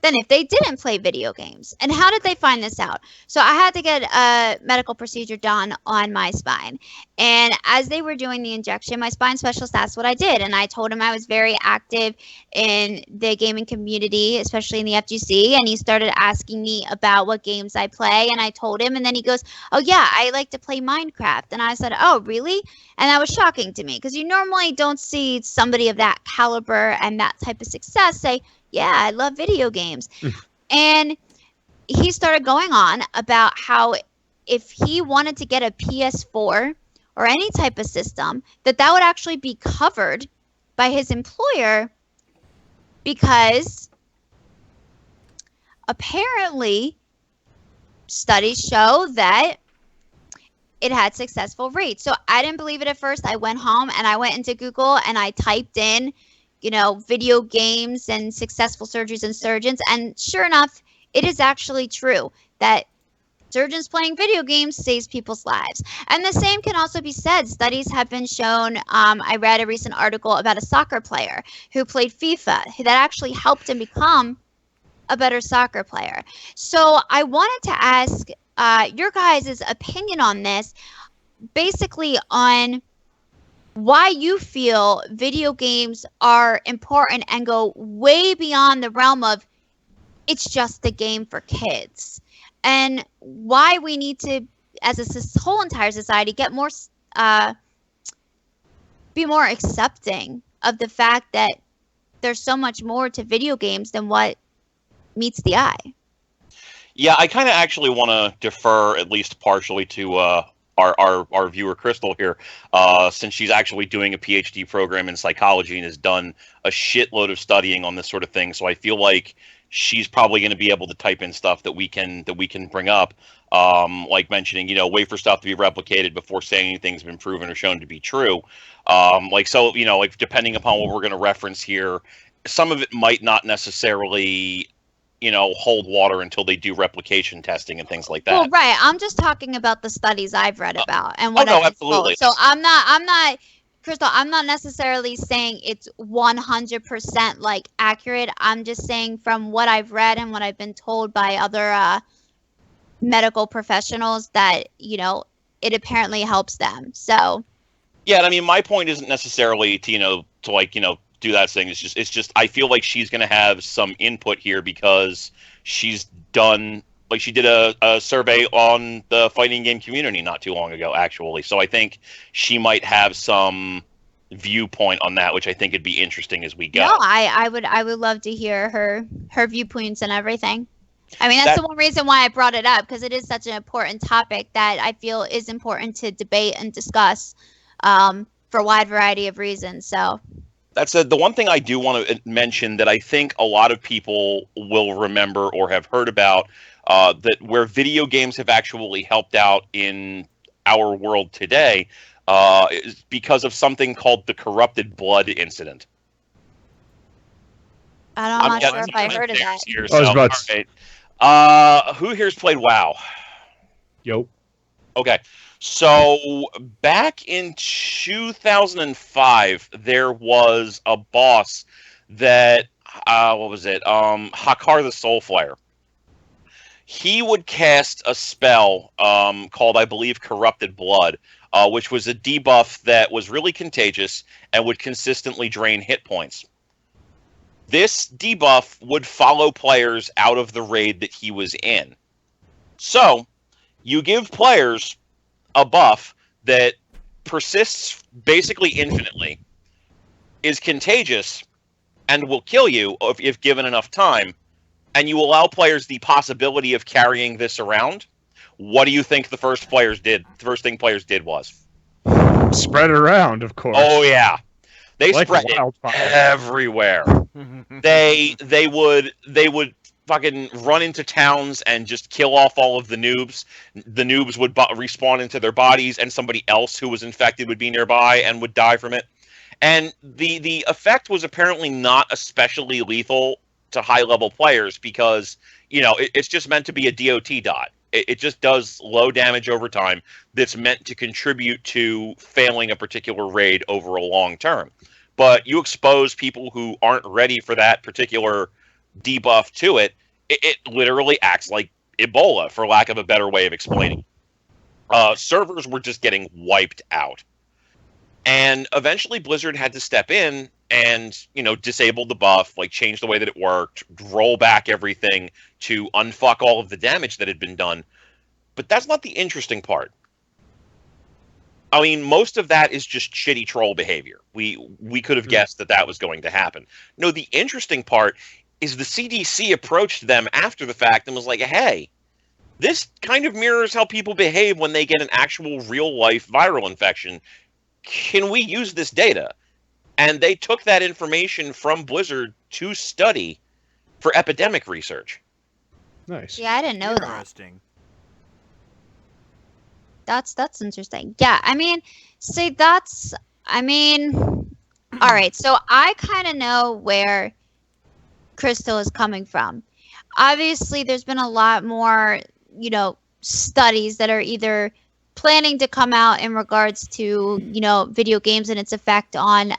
than if they didn't play video games. And how did they find this out? So I had to get a medical procedure done on my spine. And as they were doing the injection, my spine specialist asked what I did. And I told him I was very active in the gaming community, especially in the FGC. And he started asking me about what games I play. And I told him, and then he goes, oh yeah, I like to play Minecraft. And I said, oh, really? And that was shocking to me, because you normally don't see somebody of that caliber and that type of success say, yeah, I love video games. And he started going on about how if he wanted to get a PS4 or any type of system, that would actually be covered by his employer, because apparently studies show that it had successful rates. So I didn't believe it at first. I went home and I went into Google and I typed in, video games and successful surgeries and surgeons. And sure enough, it is actually true that surgeons playing video games saves people's lives. And the same can also be said. Studies have been shown. I read a recent article about a soccer player who played FIFA that actually helped him become a better soccer player. So I wanted to ask your guys' opinion on this, basically on why you feel video games are important and go way beyond the realm of it's just a game for kids, and why we need to, as a whole entire society, get more, be more accepting of the fact that there's so much more to video games than what meets the eye. Yeah, I kind of actually want to defer at least partially to our viewer Crystal here, since she's actually doing a PhD program in psychology and has done a shitload of studying on this sort of thing. So I feel like she's probably going to be able to type in stuff that we can bring up, like mentioning, wait for stuff to be replicated before saying anything's been proven or shown to be true. Like depending upon what we're going to reference here, some of it might not necessarily hold water until they do replication testing and things like that. Well, right. I'm just talking about the studies I've read about and what I've been absolutely. told. So I'm not, Crystal, I'm not necessarily saying it's 100% like accurate. I'm just saying from what I've read and what I've been told by other medical professionals that, it apparently helps them. So. Yeah, and I mean, my point isn't necessarily to, do that thing. It's just I feel like she's going to have some input here because she's done, like, she did a survey on the fighting game community not too long ago, actually. So I think she might have some viewpoint on that, which I think would be interesting as we go. No, I would love to hear her viewpoints and everything. I mean, that's the one reason why I brought it up, because it is such an important topic that I feel is important to debate and discuss for a wide variety of reasons. So. That's the one thing I do want to mention that I think a lot of people will remember or have heard about, that where video games have actually helped out in our world today is because of something called the corrupted blood incident. I'm not sure if I heard of that. Here, so, all right. Who here's played WoW? Yo. Okay. So back in 2005, there was a boss that, what was it? Hakar the Soulflare. He would cast a spell called, I believe, Corrupted Blood, which was a debuff that was really contagious and would consistently drain hit points. This debuff would follow players out of the raid that he was in. So you give players a buff that persists basically infinitely, is contagious, and will kill you if given enough time, and you allow players the possibility of carrying this around. What do you think the first thing players did was? Spread it around, of course. Oh yeah. They like spread it everywhere. they would fucking run into towns and just kill off all of the noobs. The noobs would respawn into their bodies, and somebody else who was infected would be nearby and would die from it. And the effect was apparently not especially lethal to high-level players because, it's just meant to be a DOT dot. It just does low damage over time that's meant to contribute to failing a particular raid over a long term. But you expose people who aren't ready for that particular debuff to it, it literally acts like Ebola, for lack of a better way of explaining. Servers were just getting wiped out. And eventually Blizzard had to step in and, disable the buff, like change the way that it worked, roll back everything to unfuck all of the damage that had been done. But that's not the interesting part. I mean, most of that is just shitty troll behavior. We could have guessed that was going to happen. No, the interesting part is the CDC approached them after the fact and was like, hey, this kind of mirrors how people behave when they get an actual real-life viral infection. Can we use this data? And they took that information from Blizzard to study for epidemic research. Nice. Yeah, I didn't know that. Interesting. That's interesting. Yeah, I mean, see, all right. So I kind of know where Crystal is coming from. Obviously, there's been a lot more, studies that are either planning to come out in regards to, video games and its effect on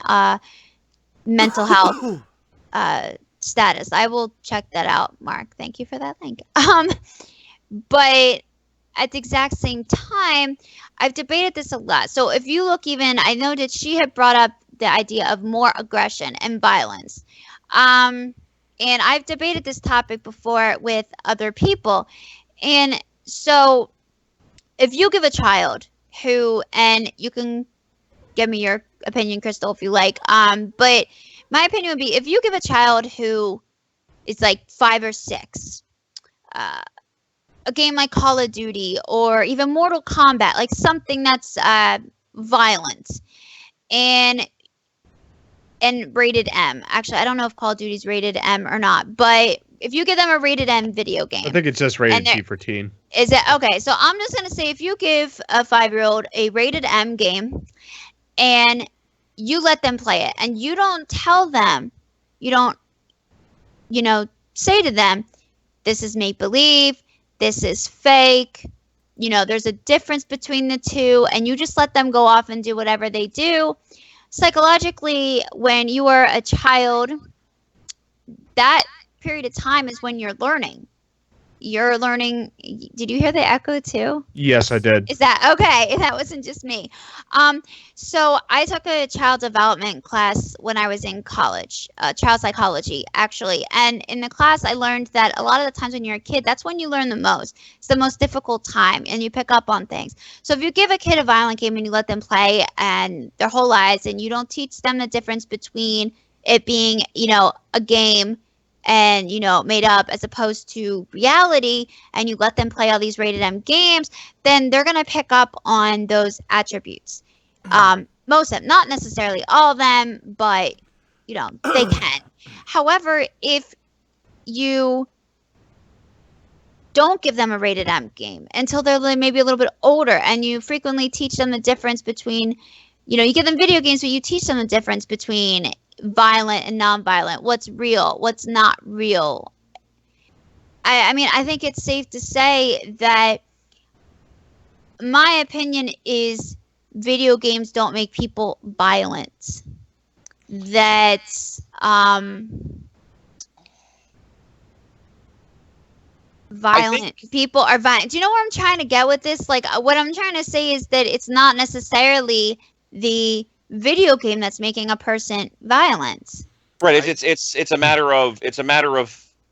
mental health status. I will check that out, Mark. Thank you for that link. But at the exact same time, I've debated this a lot. So if you look I know that she had brought up the idea of more aggression and violence. And I've debated this topic before with other people. And so if you give a child and you can give me your opinion, Crystal, if you like. But my opinion would be if you give a child who is like 5 or 6, a game like Call of Duty or even Mortal Kombat, like something that's violent and rated M. Actually, I don't know if Call of Duty is rated M or not, but if you give them a rated M video game, I think it's just rated T for teen. Is it okay? So I'm just gonna say if you give a 5-year-old a rated M game and you let them play it and you don't tell them, you don't, say to them, this is make believe, this is fake, there's a difference between the two, and you just let them go off and do whatever they do. Psychologically, when you are a child, that period of time is when you're learning. You're learning. Did you hear the echo too? Yes, I did. Is that okay? That wasn't just me. So I took a child development class when I was in college, child psychology, actually. And in the class, I learned that a lot of the times when you're a kid, that's when you learn the most. It's the most difficult time, and you pick up on things. So if you give a kid a violent game and you let them play and their whole lives, and you don't teach them the difference between it being, a game and made up as opposed to reality, and you let them play all these rated M games, then they're going to pick up on those attributes. Most of them, not necessarily all of them, but they can. However, if you don't give them a rated M game until they're maybe a little bit older, and you frequently teach them the difference between, you give them video games, but you teach them the difference between violent and non-violent, what's real, what's not real. I mean, I think it's safe to say that my opinion is video games don't make people violent. That violent people are violent. Do you know what I'm trying to get with this? Like, what I'm trying to say is that it's not necessarily the video game that's making a person violent. Right. It's a matter of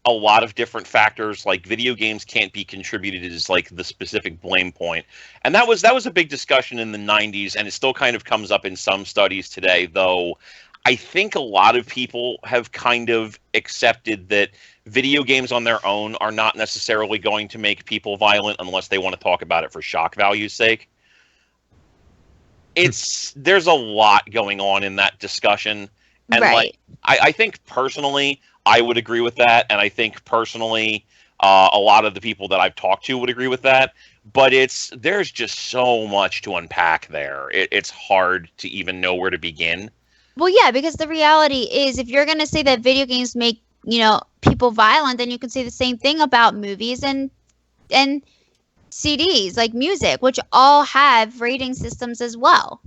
a lot of different factors. Like, video games can't be contributed as like the specific blame point, and that was a big discussion in the 90s, and it still kind of comes up in some studies today. Though I think a lot of people have kind of accepted that video games on their own are not necessarily going to make people violent unless they want to talk about it for shock value's sake. There's a lot going on in that discussion, and right. I think personally I would agree with that, and I think personally a lot of the people that I've talked to would agree with that. But there's just so much to unpack there. It's hard to even know where to begin. Well, yeah, because the reality is, if you're going to say that video games make people violent, then you can say the same thing about movies and CDs, like music, which all have rating systems as well.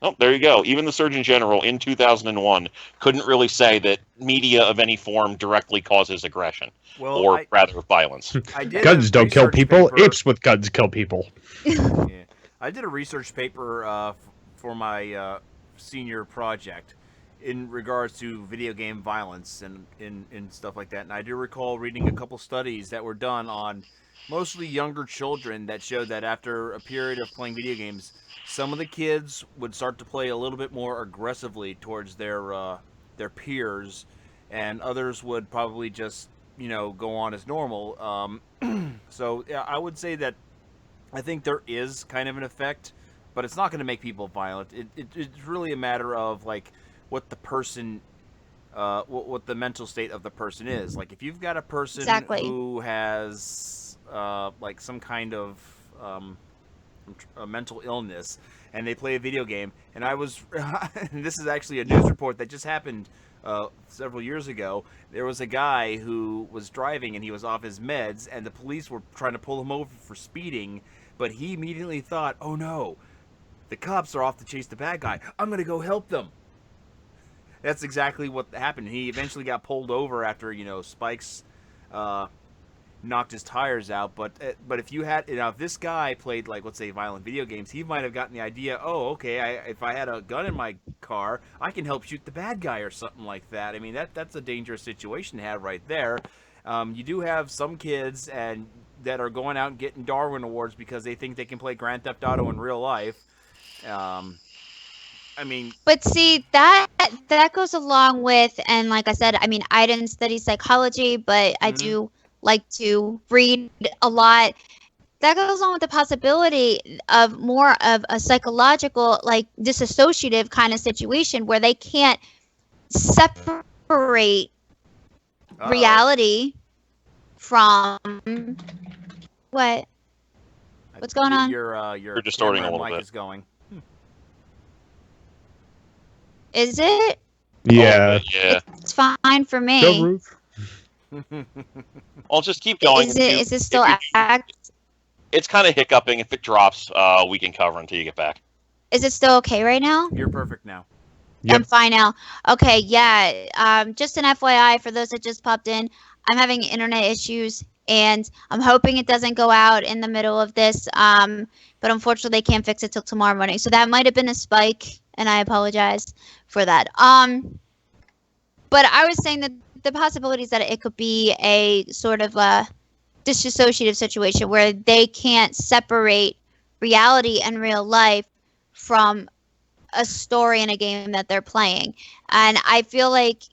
Oh, there you go. Even the Surgeon General in 2001 couldn't really say that media of any form directly causes aggression, rather violence. Guns don't kill people. Apes with guns kill people. Yeah. I did a research paper for my senior project in regards to video game violence and stuff like that. And I do recall reading a couple studies that were done on mostly younger children that showed that after a period of playing video games, some of the kids would start to play a little bit more aggressively towards their peers, and others would probably just go on as normal. So yeah, I would say that I think there is kind of an effect, but it's not going to make people violent. It's really a matter of like what the person, what the mental state of the person is. Like if you've got a person Exactly. who has like some kind of a mental illness, and they play a video game, and I was, and this is actually a news report that just happened several years ago. There was a guy who was driving and he was off his meds, and the police were trying to pull him over for speeding, but he immediately thought, "Oh no, the cops are off to chase the bad guy. I'm gonna go help them." That's exactly what happened. He eventually got pulled over after spikes knocked his tires out. But if you had if this guy played like, let's say, violent video games, he might have gotten the idea. Oh, okay. If I had a gun in my car, I can help shoot the bad guy or something like that. I mean, that's a dangerous situation to have right there. You do have some kids that are going out and getting Darwin Awards because they think they can play Grand Theft Auto in real life. I mean, But see, that goes along with, and like I said, I mean, I didn't study psychology, but I do like to read a lot. That goes along with the possibility of more of a psychological, like disassociative kind of situation where they can't separate reality from what? What's going on? You're distorting a little mic bit. is going. Is it? Yeah. Yeah. It's fine for me. Go roof. I'll just keep going. Is it still It's kind of hiccuping. If it drops, we can cover until you get back. Is it still okay right now? You're perfect now. Yep. I'm fine now. Okay, yeah. Just an FYI for those that just popped in, I'm having internet issues, and I'm hoping it doesn't go out in the middle of this. But unfortunately, they can't fix it till tomorrow morning. So that might have been a spike, and I apologize for that. But I was saying that the possibilities that it could be a sort of a dissociative situation where they can't separate reality and real life from a story in a game that they're playing. And I feel like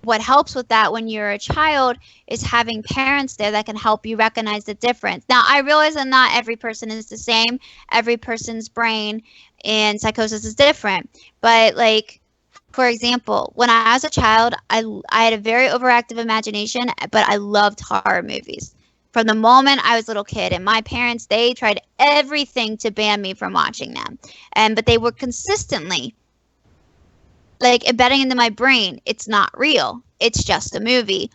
what helps with that when you're a child is having parents there that can help you recognize the difference. Now, I realize that not every person is the same. Every person's brain and psychosis is different. But like, for example, when I was a child, I had a very overactive imagination, but I loved horror movies. From the moment I was a little kid, and my parents, they tried everything to ban me from watching them. But they were consistently like embedding into my brain, it's not real. It's just a movie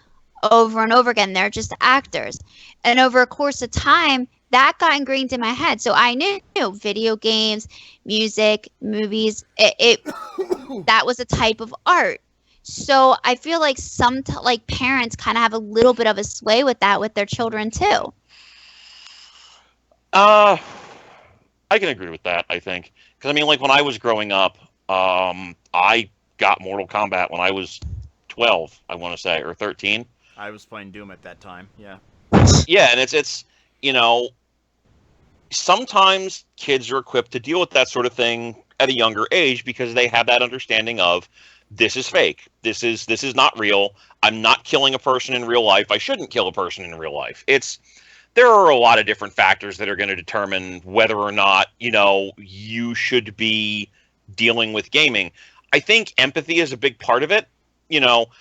over and over again. They're just actors. And over a course of time, that got ingrained in my head. So I knew video games, music, movies, that was a type of art. So I feel like like parents kind of have a little bit of a sway with that with their children too. I can agree with that, I think. Because, I mean, like, when I was growing up, I got Mortal Kombat when I was 12, I want to say, or 13. I was playing Doom at that time. Yeah. Yeah, and it's sometimes kids are equipped to deal with that sort of thing at a younger age because they have that understanding of this is fake. This is not real. I'm not killing a person in real life. I shouldn't kill a person in real life. There are a lot of different factors that are going to determine whether or not, you should be dealing with gaming. I think empathy is a big part of it.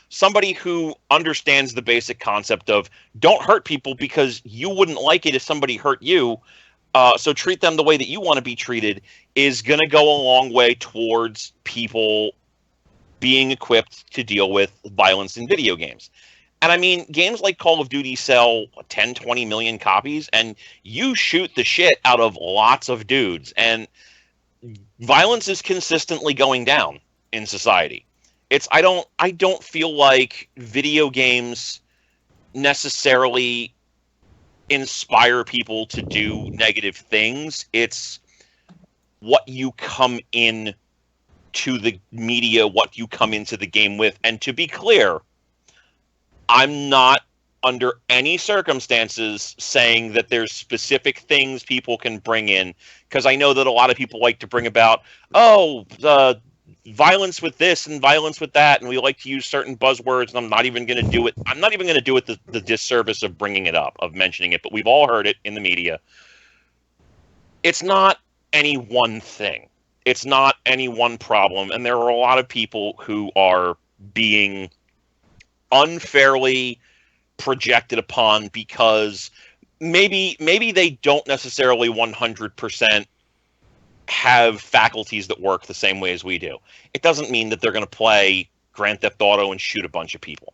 Somebody who understands the basic concept of don't hurt people because you wouldn't like it if somebody hurt you. So treat them the way that you want to be treated is going to go a long way towards people being equipped to deal with violence in video games. And I mean, games like Call of Duty sell 10, 20 million copies, and you shoot the shit out of lots of dudes. And violence is consistently going down in society. I don't feel like video games necessarily inspire people to do negative things. It's what you come in to the media, what you come into the game with. And to be clear, I'm not under any circumstances saying that there's specific things people can bring in, because I know that a lot of people like to bring about, violence with this and violence with that, and we like to use certain buzzwords, and I'm not even going to do it. I'm not even going to do it the disservice of bringing it up, of mentioning it, but we've all heard it in the media. It's not any one thing. It's not any one problem, and there are a lot of people who are being unfairly projected upon because maybe they don't necessarily 100% have faculties that work the same way as we do. It doesn't mean that they're going to play Grand Theft Auto and shoot a bunch of people.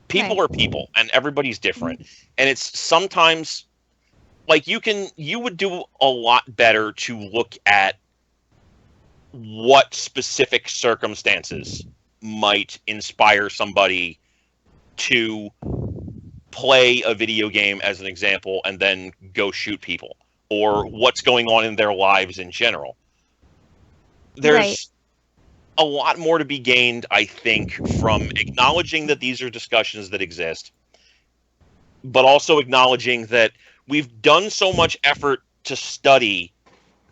People are people, and everybody's different. And it's sometimes like you would do a lot better to look at what specific circumstances might inspire somebody to play a video game, as an example, and then go shoot people, or what's going on in their lives in general. There's a lot more to be gained, I think, from acknowledging that these are discussions that exist, but also acknowledging that we've done so much effort to study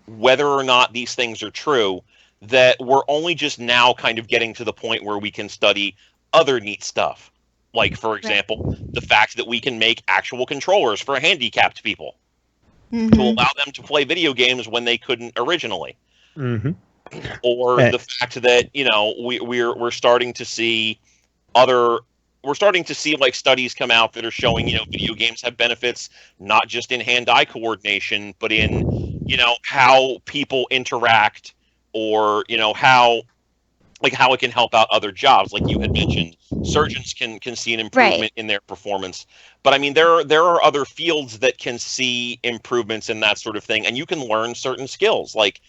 whether or not these things are true that we're only just now kind of getting to the point where we can study other neat stuff. Like, for example, the fact that we can make actual controllers for handicapped people to allow them to play video games when they couldn't originally. Or the fact that, you know, we're starting to see like studies come out that are showing, you know, video games have benefits not just in hand-eye coordination, but in, you know, how people interact, or, you know, how it can help out other jobs. Like you had mentioned, surgeons can see an improvement in their performance. But I mean, there are other fields that can see improvements in that sort of thing, and you can learn certain skills. Like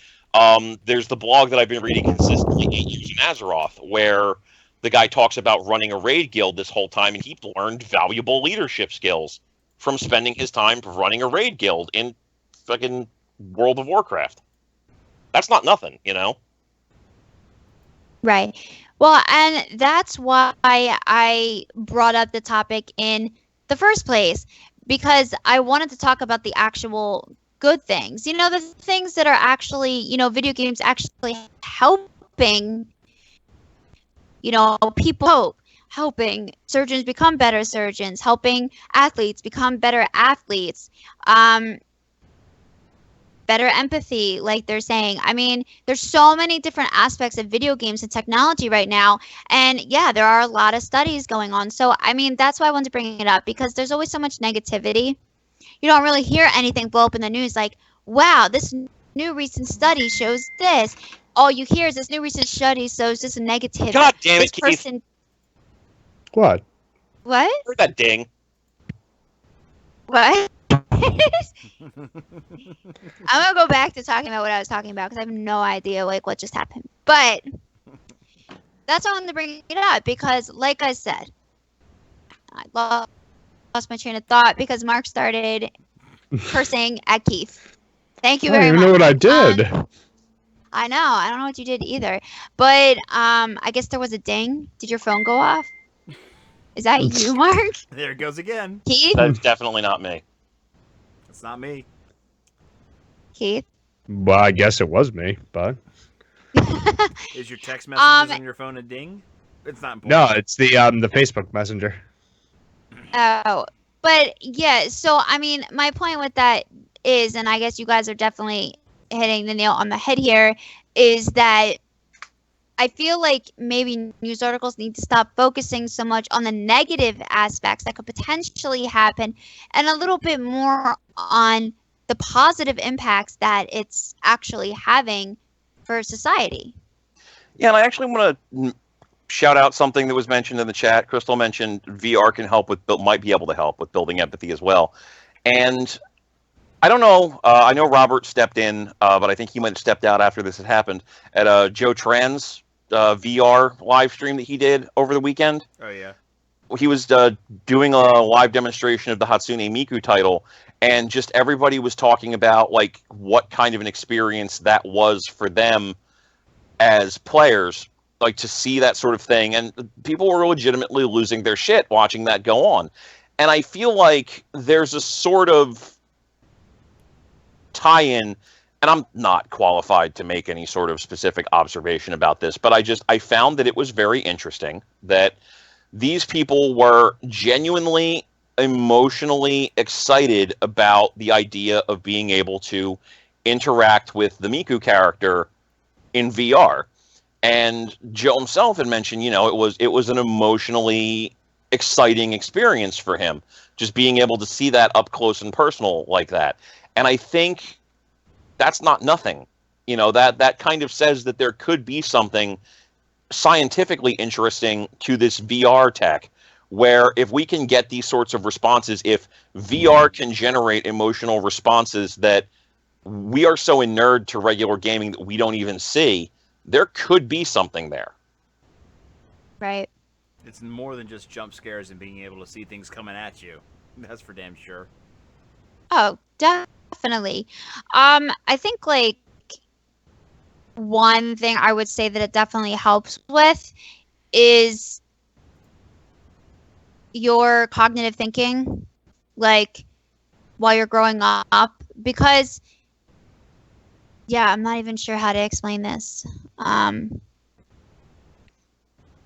there's the blog that I've been reading consistently, 8 Years in Azeroth, where the guy talks about running a raid guild this whole time, and he learned valuable leadership skills from spending his time running a raid guild in fucking World of Warcraft. That's not nothing, you know? Right. Well, and that's why I brought up the topic in the first place, because I wanted to talk about the actual good things. You know, the things that are actually, you know, video games actually helping, you know, people, helping surgeons become better surgeons, helping athletes become better athletes. Better empathy, like they're saying. I mean, there's so many different aspects of video games and technology right now. And yeah, there are a lot of studies going on. So, I mean, that's why I wanted to bring it up, because there's always so much negativity. You don't really hear anything blow up in the news like, wow, this new recent study shows this. All you hear is this new recent study shows this negative. God damn it, this person. Keith. What? What? Heard that ding. What? I'm gonna go back to talking about what I was talking about, because I have no idea like what just happened. But that's why I wanted to bring it up, because like I said, I lost my train of thought because Mark started cursing at Keith. Thank you very much. I don't even know what I did. I know. I don't know what you did either. But I guess there was a ding. Did your phone go off? Is that you, Mark? There it goes again. Keith? That's definitely not me. It's not me. Keith? Well, I guess it was me, but Is your text messages on your phone a ding? It's not important. no, it's the Facebook Messenger. Oh, but yeah, so I mean, my point with that is, and I guess you guys are definitely hitting the nail on the head here, is that I feel like maybe news articles need to stop focusing so much on the negative aspects that could potentially happen, and a little bit more on the positive impacts that it's actually having for society. Yeah, and I actually want to shout out something that was mentioned in the chat. Crystal mentioned VR can help with, might be able to help with building empathy as well. And I don't know. I know Robert stepped in, but I think he might have stepped out after this had happened at Joe Tran's VR live stream that he did over the weekend. Oh, yeah. He was doing a live demonstration of the Hatsune Miku title, and just everybody was talking about like what kind of an experience that was for them as players, like to see that sort of thing. And people were legitimately losing their shit watching that go on. And I feel like there's a sort of tie-in, and and I'm not qualified to make any sort of specific observation about this, but I found that it was very interesting that these people were genuinely emotionally excited about the idea of being able to interact with the Miku character in VR. And Joe himself had mentioned, it was an emotionally exciting experience for him, just being able to see that up close and personal like that. And I think that's not nothing. That kind of says that there could be something scientifically interesting to this VR tech, where if we can get these sorts of responses, if VR can generate emotional responses that we are so inured to regular gaming that we don't even see, there could be something there. Right. It's more than just jump scares and being able to see things coming at you. That's for damn sure. Oh, definitely. I think like one thing I would say that it definitely helps with is your cognitive thinking, like while you're growing up, because yeah, I'm not even sure how to explain this.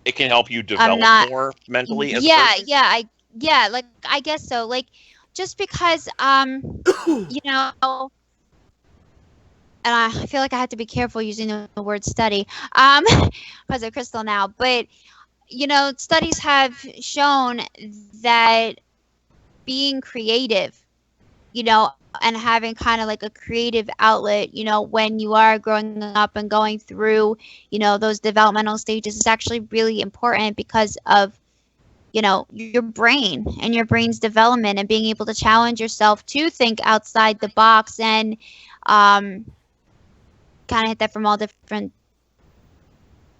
It can help you develop more mentally as a person? Like I guess so. Like just because you know, and I feel like I have to be careful using the word study because of Crystal now, but studies have shown that being creative, and having kind of like a creative outlet, when you are growing up and going through, those developmental stages is actually really important because of, your brain and your brain's development and being able to challenge yourself to think outside the box and kind of hit that from all different.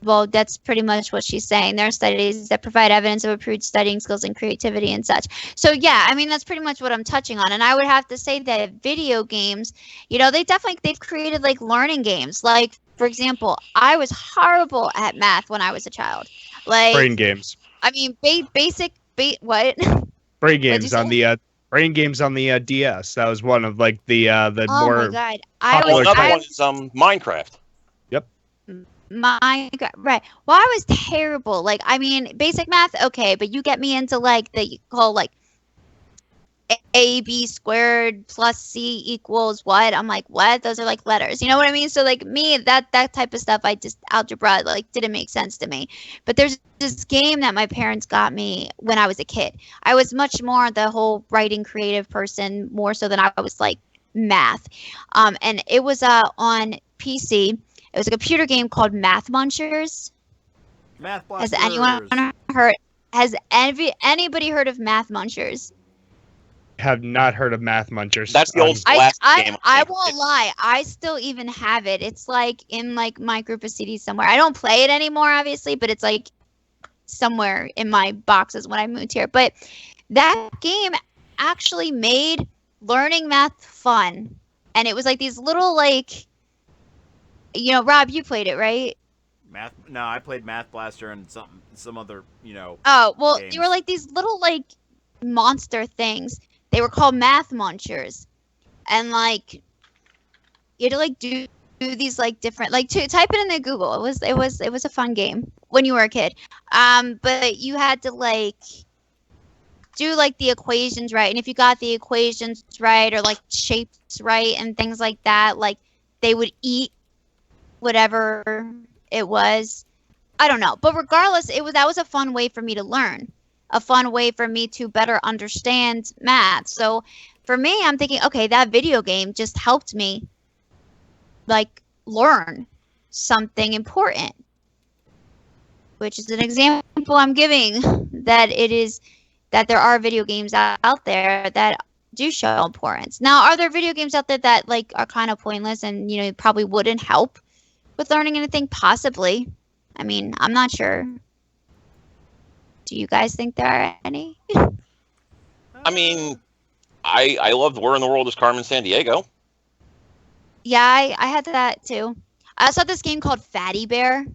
Well, that's pretty much what she's saying. There are studies that provide evidence of improved studying skills and creativity and such. So yeah, I mean, that's pretty much what I'm touching on. And I would have to say that video games, they've created like learning games. Like, for example, I was horrible at math when I was a child. Like Brain games. I mean, what? Brain games on the brain games on the DS. That was one of like the Oh more. my god! Another one is Minecraft. My God, right. Well, I was terrible. Like, I mean, basic math, okay, but you get me into like the whole like AB squared plus C equals what? I'm like, what? Those are like letters. You know what I mean? So like me, that type of stuff, algebra like didn't make sense to me. But there's this game that my parents got me when I was a kid. I was much more the whole writing creative person, more so than I was like math. And it was on PC. It was a computer game called Math Munchers. Math Blasters. Has anyone heard? Has anybody heard of Math Munchers? Have not heard of Math Munchers. That's the old Blast game. I won't lie. I still even have it. It's like in like my group of CDs somewhere. I don't play it anymore, obviously, but it's like somewhere in my boxes when I moved here. But that game actually made learning math fun, and it was like these little like. Rob, you played it, right? No, I played Math Blaster and some other, Oh, well, games. they were like these little like monster things. They were called Math Munchers, and like you had to like do these like different like type it in the Google. It was a fun game when you were a kid. But you had to like do like the equations right, and if you got the equations right or like shapes right and things like that, like they would eat whatever it was. I don't know. But regardless, that was a fun way for me to learn. A fun way for me to better understand math. So for me, I'm thinking, okay, that video game just helped me like learn something important. Which is an example I'm giving that there are video games out there that do show importance. Now, are there video games out there that like are kind of pointless and probably wouldn't help with learning anything? Possibly. I mean, I'm not sure. Do you guys think there are any? I mean, I loved Where in the World is Carmen Sandiego. Yeah, I had that too. I saw this game called Fatty Bear.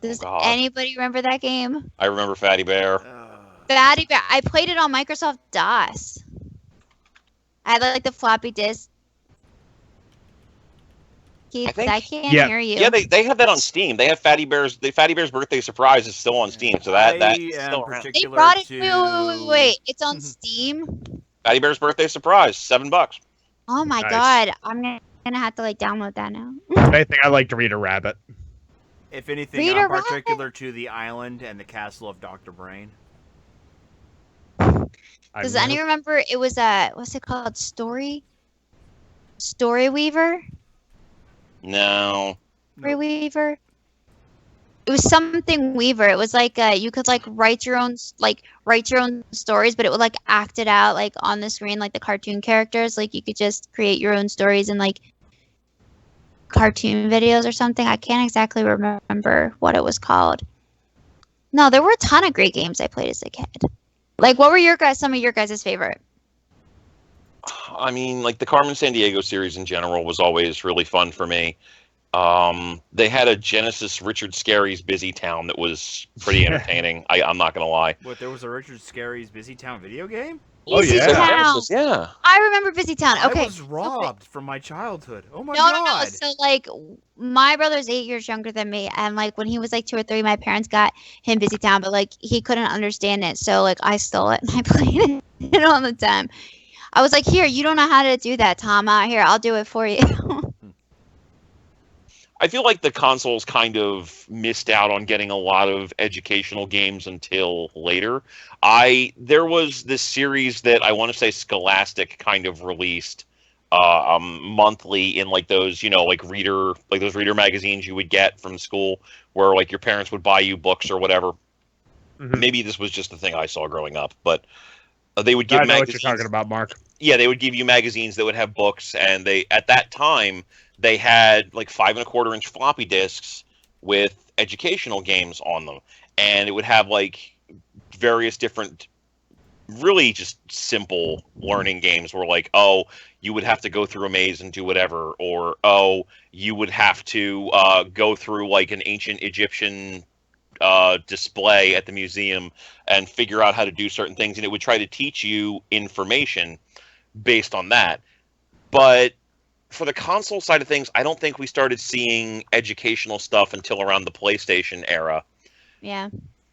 Does anybody remember that game? I remember Fatty Bear. Fatty Bear. I played it on Microsoft DOS. I had like the floppy disk. Keith, I think- I can't Yeah. hear you. Yeah, they have that on Steam. They have Fatty Bear's. The Fatty Bear's Birthday Surprise is still on Steam, so that's I still am around. They particular brought it. to. Wait. It's on Steam. Fatty Bear's Birthday Surprise, $7. Oh my Nice. god, I'm gonna have to like download that now. I think I like to read a rabbit. If anything, Read I'm a rabbit? particular to the island and the castle of Dr. Brain. Does any remember? It was a what's it called? Story Weaver. No. Story Weaver. It was something Weaver. It was like you could like write your own stories, but it would like act it out like on the screen like the cartoon characters. Like you could just create your own stories and like cartoon videos or something. I can't exactly remember what it was called. No, there were a ton of great games I played as a kid. Like, what were some of your guys' favorite? I mean, like the Carmen Sandiego series in general was always really fun for me. They had a Genesis Richard Scarry's Busy Town that was pretty entertaining. I'm not gonna lie. What, there was a Richard Scarry's Busy Town video game? Oh, Busy yeah. Town. Genesis, yeah. I remember Busy Town. Okay. I was robbed from my childhood. Oh my No. god. So like, my brother's 8 years younger than me, and like when he was like 2 or 3, my parents got him Busy Town, but like he couldn't understand it, so like I stole it and I played it all the time. I was like, here, you don't know how to do that, Tom. Out here, I'll do it for you. I feel like the consoles kind of missed out on getting a lot of educational games until later. There was this series that I want to say Scholastic kind of released monthly in like those, like those reader magazines you would get from school where like your parents would buy you books or whatever. Mhm. Maybe this was just the thing I saw growing up, but they would give I know what magazines. you're talking about, Mark. Yeah, they would give you magazines that would have books, and at that time they had like 5 1/4-inch floppy disks with educational games on them, and it would have like various different, really just simple learning games where like, oh, you would have to go through a maze and do whatever, or oh, you would have to go through like an ancient Egyptian display at the museum and figure out how to do certain things, and it would try to teach you information based on that. But for the console side of things, I don't think we started seeing educational stuff until around the PlayStation era. Yeah.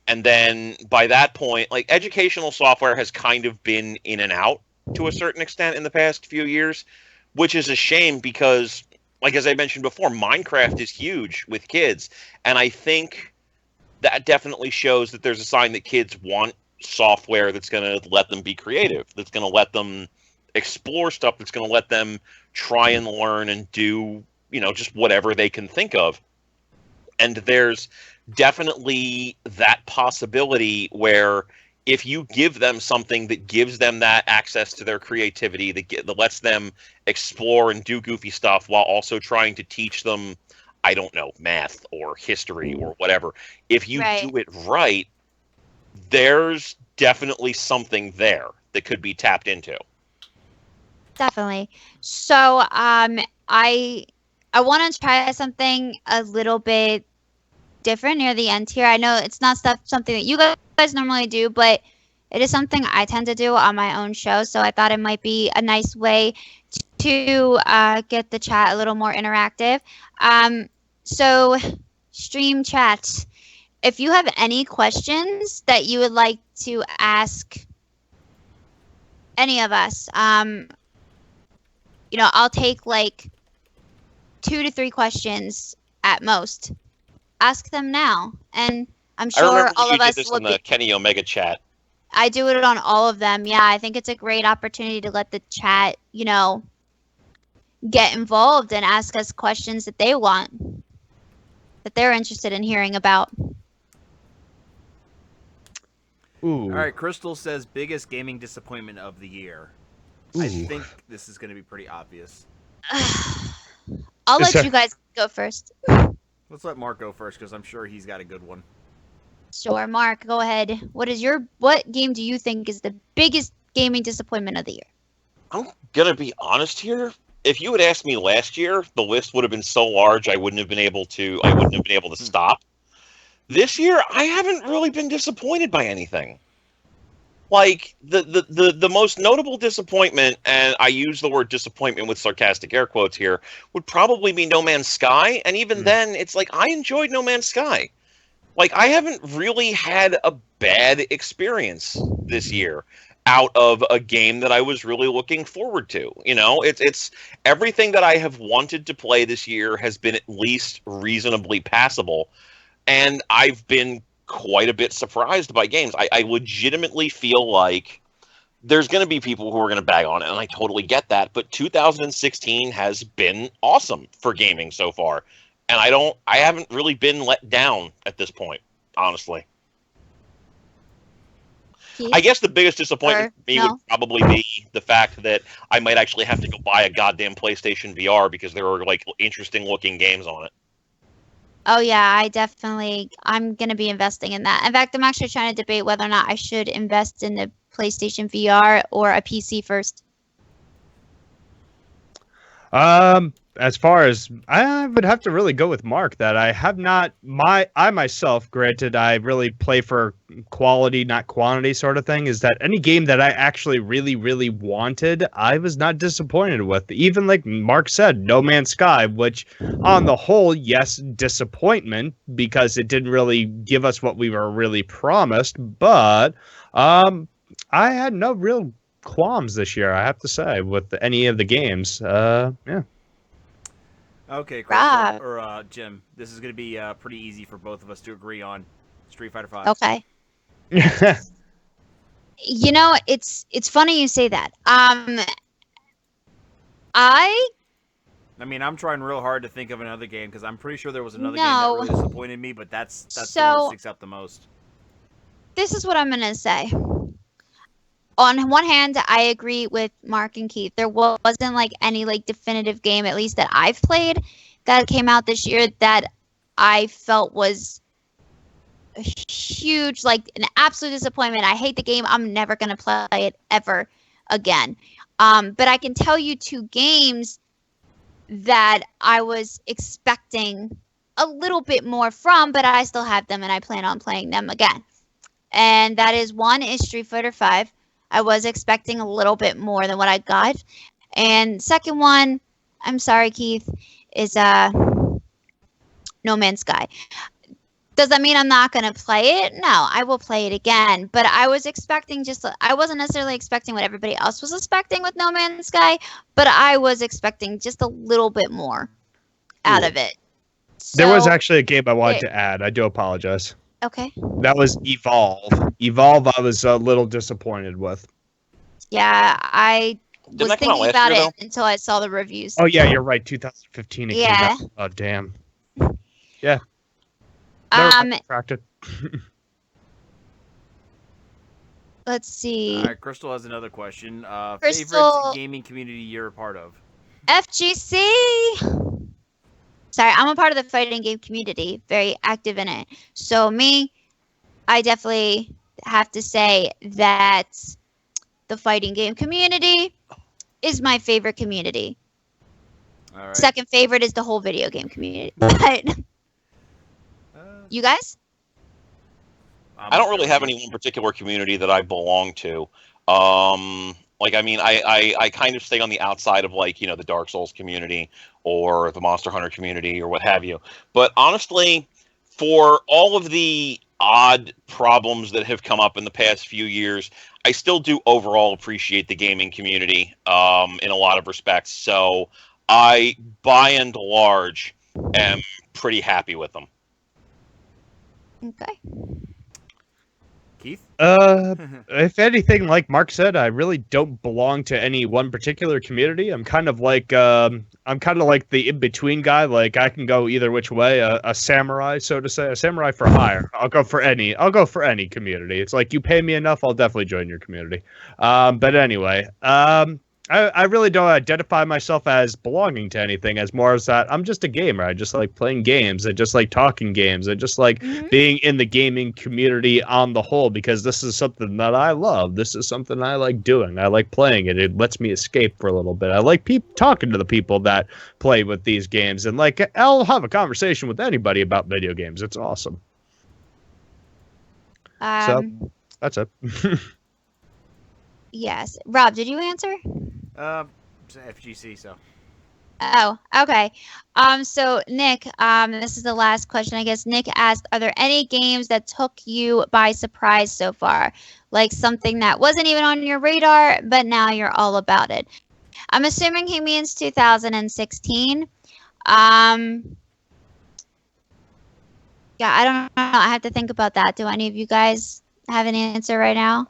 And then by that point, like educational software has kind of been in and out to a certain extent in the past few years, which is a shame because, like as I mentioned before, Minecraft is huge with kids. And I think that definitely shows that there's a sign that kids want software that's going to let them be creative, that's going to let them explore stuff, that's going to let them try and learn and do, just whatever they can think of. And there's definitely that possibility where if you give them something that gives them that access to their creativity, that lets them explore and do goofy stuff while also trying to teach them, I don't know, math or history or whatever. If you Right. do it right, there's definitely something there that could be tapped into. Definitely. So, I want to try something a little bit different near the end here. I know it's not something that you guys normally do, but it is something I tend to do on my own show. So I thought it might be a nice way to get the chat a little more interactive. So, stream chat, if you have any questions that you would like to ask any of us, I'll take like 2 to 3 questions at most. Ask them now, and I'm I sure remember all you of did us this will on the Kenny Omega chat. I do it on all of them. Yeah, I think it's a great opportunity to let the chat, get involved and ask us questions that they want, that they're interested in hearing about. Ooh. All right, Crystal says biggest gaming disappointment of the year. I think this is going to be pretty obvious. I'll Is let there- you guys go first. Let's let Mark go first because I'm sure he's got a good one. Sure, Mark, go ahead. What game do you think is the biggest gaming disappointment of the year? I'm gonna be honest here. If you had asked me last year, the list would have been so large I wouldn't have been able to stop. This year, I haven't really been disappointed by anything. like the most notable disappointment, and I use the word disappointment with sarcastic air quotes here, would probably be No Man's Sky. And even then, it's like I enjoyed No Man's Sky. Like I haven't really had a bad experience this year out of a game that I was really looking forward to. You know, it's everything that I have wanted to play this year has been at least reasonably passable, and I've been quite a bit surprised by games. I legitimately feel like there's going to be people who are going to bag on it, and I totally get that. But 2016 has been awesome for gaming so far, and I haven't really been let down at this point, honestly. Keith? I guess the biggest disappointment for me no. would probably be the fact that I might actually have to go buy a goddamn PlayStation VR because there are like interesting looking games on it. Oh yeah, I'm gonna be investing in that. In fact, I'm actually trying to debate whether or not I should invest in the PlayStation VR or a PC first. As far as I would have to really go with Mark that I have not I myself, granted, I really play for quality, not quantity sort of thing, is that any game that I actually really, really wanted, I was not disappointed with. Even like Mark said, No Man's Sky, which on the whole, yes, disappointment because it didn't really give us what we were really promised, but I had no real qualms this year, I have to say, with any of the games. Yeah. Okay, Rob. Crystal, or Jim, this is going to be pretty easy for both of us to agree on. Street Fighter V. Okay. You know, it's funny you say that. I mean, I'm trying real hard to think of another game because I'm pretty sure there was another game No. that really disappointed me, but that's the one So- that sticks out the most. this is what I'm gonna say. On one hand, I agree with Mark and Keith. There wasn't like any like definitive game, at least that I've played, that came out this year that I felt was a huge, like an absolute disappointment. I hate the game. I'm never gonna play it ever again. But I can tell you two games that I was expecting a little bit more from, but I still have them and I plan on playing them again. And that is one is Street Fighter V. I was expecting a little bit more than what I got. And second one, I'm sorry, Keith, is No Man's Sky. Does that mean I'm not going to play it? No, I will play it again. But I was expecting I wasn't necessarily expecting what everybody else was expecting with No Man's Sky, but I was expecting just a little bit more out of it. There was So- actually a game I wanted to add. I do apologize. Okay. That was Evolve. Evolve, I was a little disappointed with. Yeah, I was that come out thinking last about year, it until I saw the reviews. Oh, yeah, you're right. 2015 it Yeah. came out. Oh, damn. Yeah. Never retracted. Let's see. All right, Crystal has another question. Crystal- Favorite gaming community you're a part of? FGC. Sorry, I'm a part of the fighting game community, very active in it. So I definitely have to say that the fighting game community is my favorite community. All right. Second favorite is the whole video game community. But you guys? I don't really have any one particular community that I belong to. Like, I mean, I kind of stay on the outside of, like, you know, the Dark Souls community or the Monster Hunter community or what have you. But honestly, for all of the odd problems that have come up in the past few years, I still do overall appreciate the gaming community in a lot of respects. So I, by and large, am pretty happy with them. Okay. Keith? If anything, like Mark said, I really don't belong to any one particular community. I'm kind of like the in-between guy. Like I can go either which way, a samurai, so to say, a samurai for hire. I'll go for any community. It's like you pay me enough, I'll definitely join your community. But anyway, I really don't identify myself as belonging to anything, as more as that I'm just a gamer. I just like playing games. I just like talking games. I just like being in the gaming community on the whole, because this is something that I love. This is something I like doing. I like playing it. It lets me escape for a little bit. I like talking to the people that play with these games. And like, I'll have a conversation with anybody about video games. It's awesome. So that's it. Yes. Rob, did you answer? It's FGC, so. Oh, okay. So Nick, this is the last question. I guess Nick asked, are there any games that took you by surprise so far? Like something that wasn't even on your radar, but now you're all about it. I'm assuming he means 2016. Yeah, I don't know. I have to think about that. Do any of you guys have an answer right now?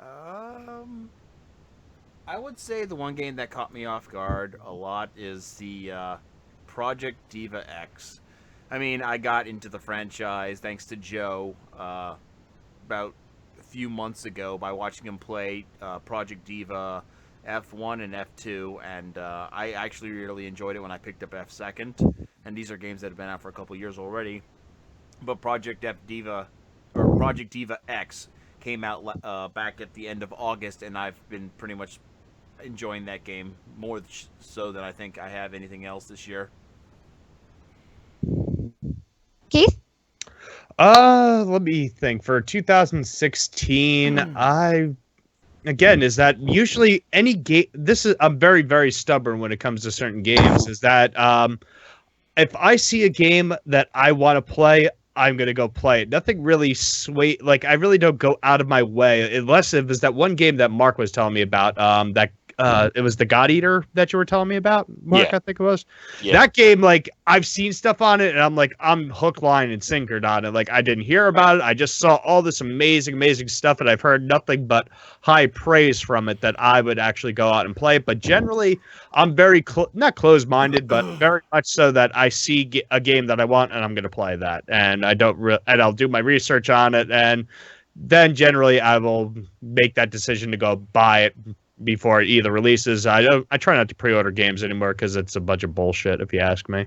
I would say the one game that caught me off guard a lot is the Project Diva X. I mean, I got into the franchise thanks to Joe about a few months ago by watching him play Project Diva F1 and F2, and I actually really enjoyed it when I picked up F2nd. And these are games that have been out for a couple years already. But Project Diva X came out back at the end of August, and I've been pretty much enjoying that game more so than I think I have anything else this year. Keith? Let me think. For 2016, is that usually any game. I'm very, very stubborn when it comes to certain games. Is that if I see a game that I want to play, I'm gonna go play it. Nothing really sweet. Like I really don't go out of my way unless it was that one game that Mark was telling me about. It was the God Eater that you were telling me about, Mark. Yeah. I think it was. Yeah. That game. Like I've seen stuff on it, and I'm like, I'm hook, line, and sinker on it. Like I didn't hear about it. I just saw all this amazing, amazing stuff, and I've heard nothing but high praise from it that I would actually go out and play it. But generally, I'm very not closed-minded, but very much so that I see a game that I want, and I'm going to play that, and and I'll do my research on it, and then generally I will make that decision to go buy it before it either releases. I try not to pre-order games anymore because it's a bunch of bullshit, if you ask me.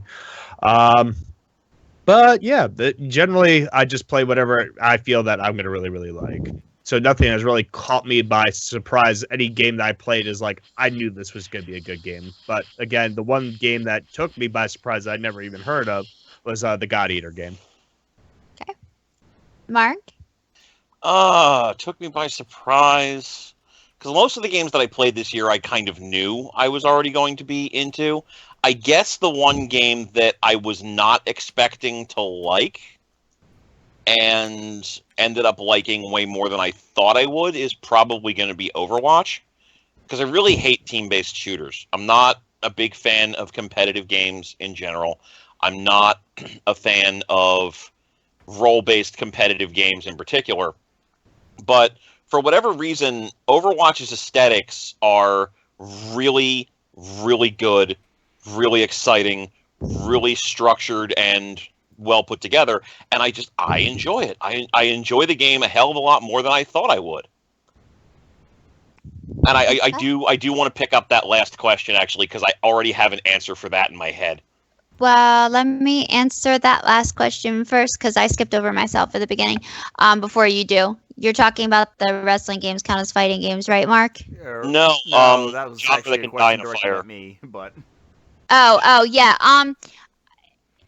But yeah, generally I just play whatever I feel that I'm going to really, really like. So nothing has really caught me by surprise. Any game that I played is like, I knew this was going to be a good game. But again, the one game that took me by surprise that I never even heard of was the God Eater game. Okay. Mark? Took me by surprise. Because most of the games that I played this year, I kind of knew I was already going to be into. I guess the one game that I was not expecting to like and ended up liking way more than I thought I would is probably going to be Overwatch. Because I really hate team-based shooters. I'm not a big fan of competitive games in general. I'm not a fan of role-based competitive games in particular. But for whatever reason, Overwatch's aesthetics are really, really good, really exciting, really structured, and well put together. And I enjoy it. I enjoy the game a hell of a lot more than I thought I would. And I do want to pick up that last question, actually, because I already have an answer for that in my head. Well, let me answer that last question first because I skipped over myself at the beginning before you do. You're talking about the wrestling games count as fighting games, right, Mark? No, that was Job actually that a can die question in a directed fire. at me, but Oh, yeah.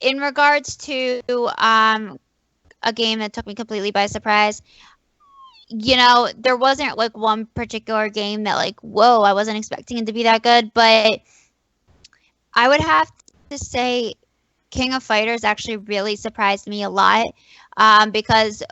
In regards to a game that took me completely by surprise, there wasn't like one particular game that like, whoa, I wasn't expecting it to be that good, but I would have to say King of Fighters actually really surprised me a lot because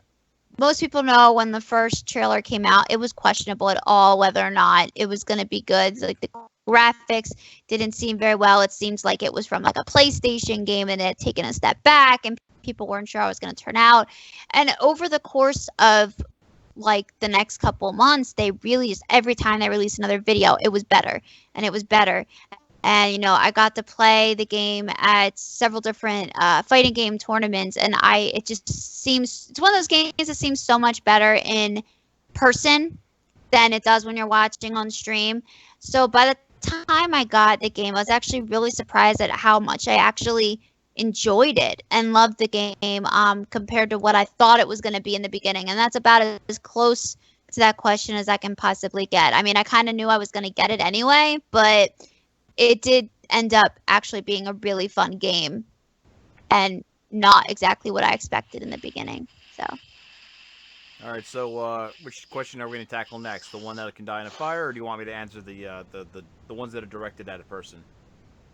most people know when the first trailer came out, it was questionable at all whether or not it was going to be good. Like the graphics didn't seem very well. It seems like it was from like a PlayStation game and it had taken a step back and people weren't sure how it was going to turn out. And over the course of like the next couple months, they really just every time they released another video, it was better and it was better. And I got to play the game at several different fighting game tournaments, and it's one of those games that seems so much better in person than it does when you're watching on stream. So by the time I got the game, I was actually really surprised at how much I actually enjoyed it and loved the game compared to what I thought it was going to be in the beginning. And that's about as close to that question as I can possibly get. I mean, I kind of knew I was going to get it anyway, but it did end up actually being a really fun game and not exactly what I expected in the beginning. So, All right. So, which question are we going to tackle next? The one that can die in a fire, or do you want me to answer the ones that are directed at a person?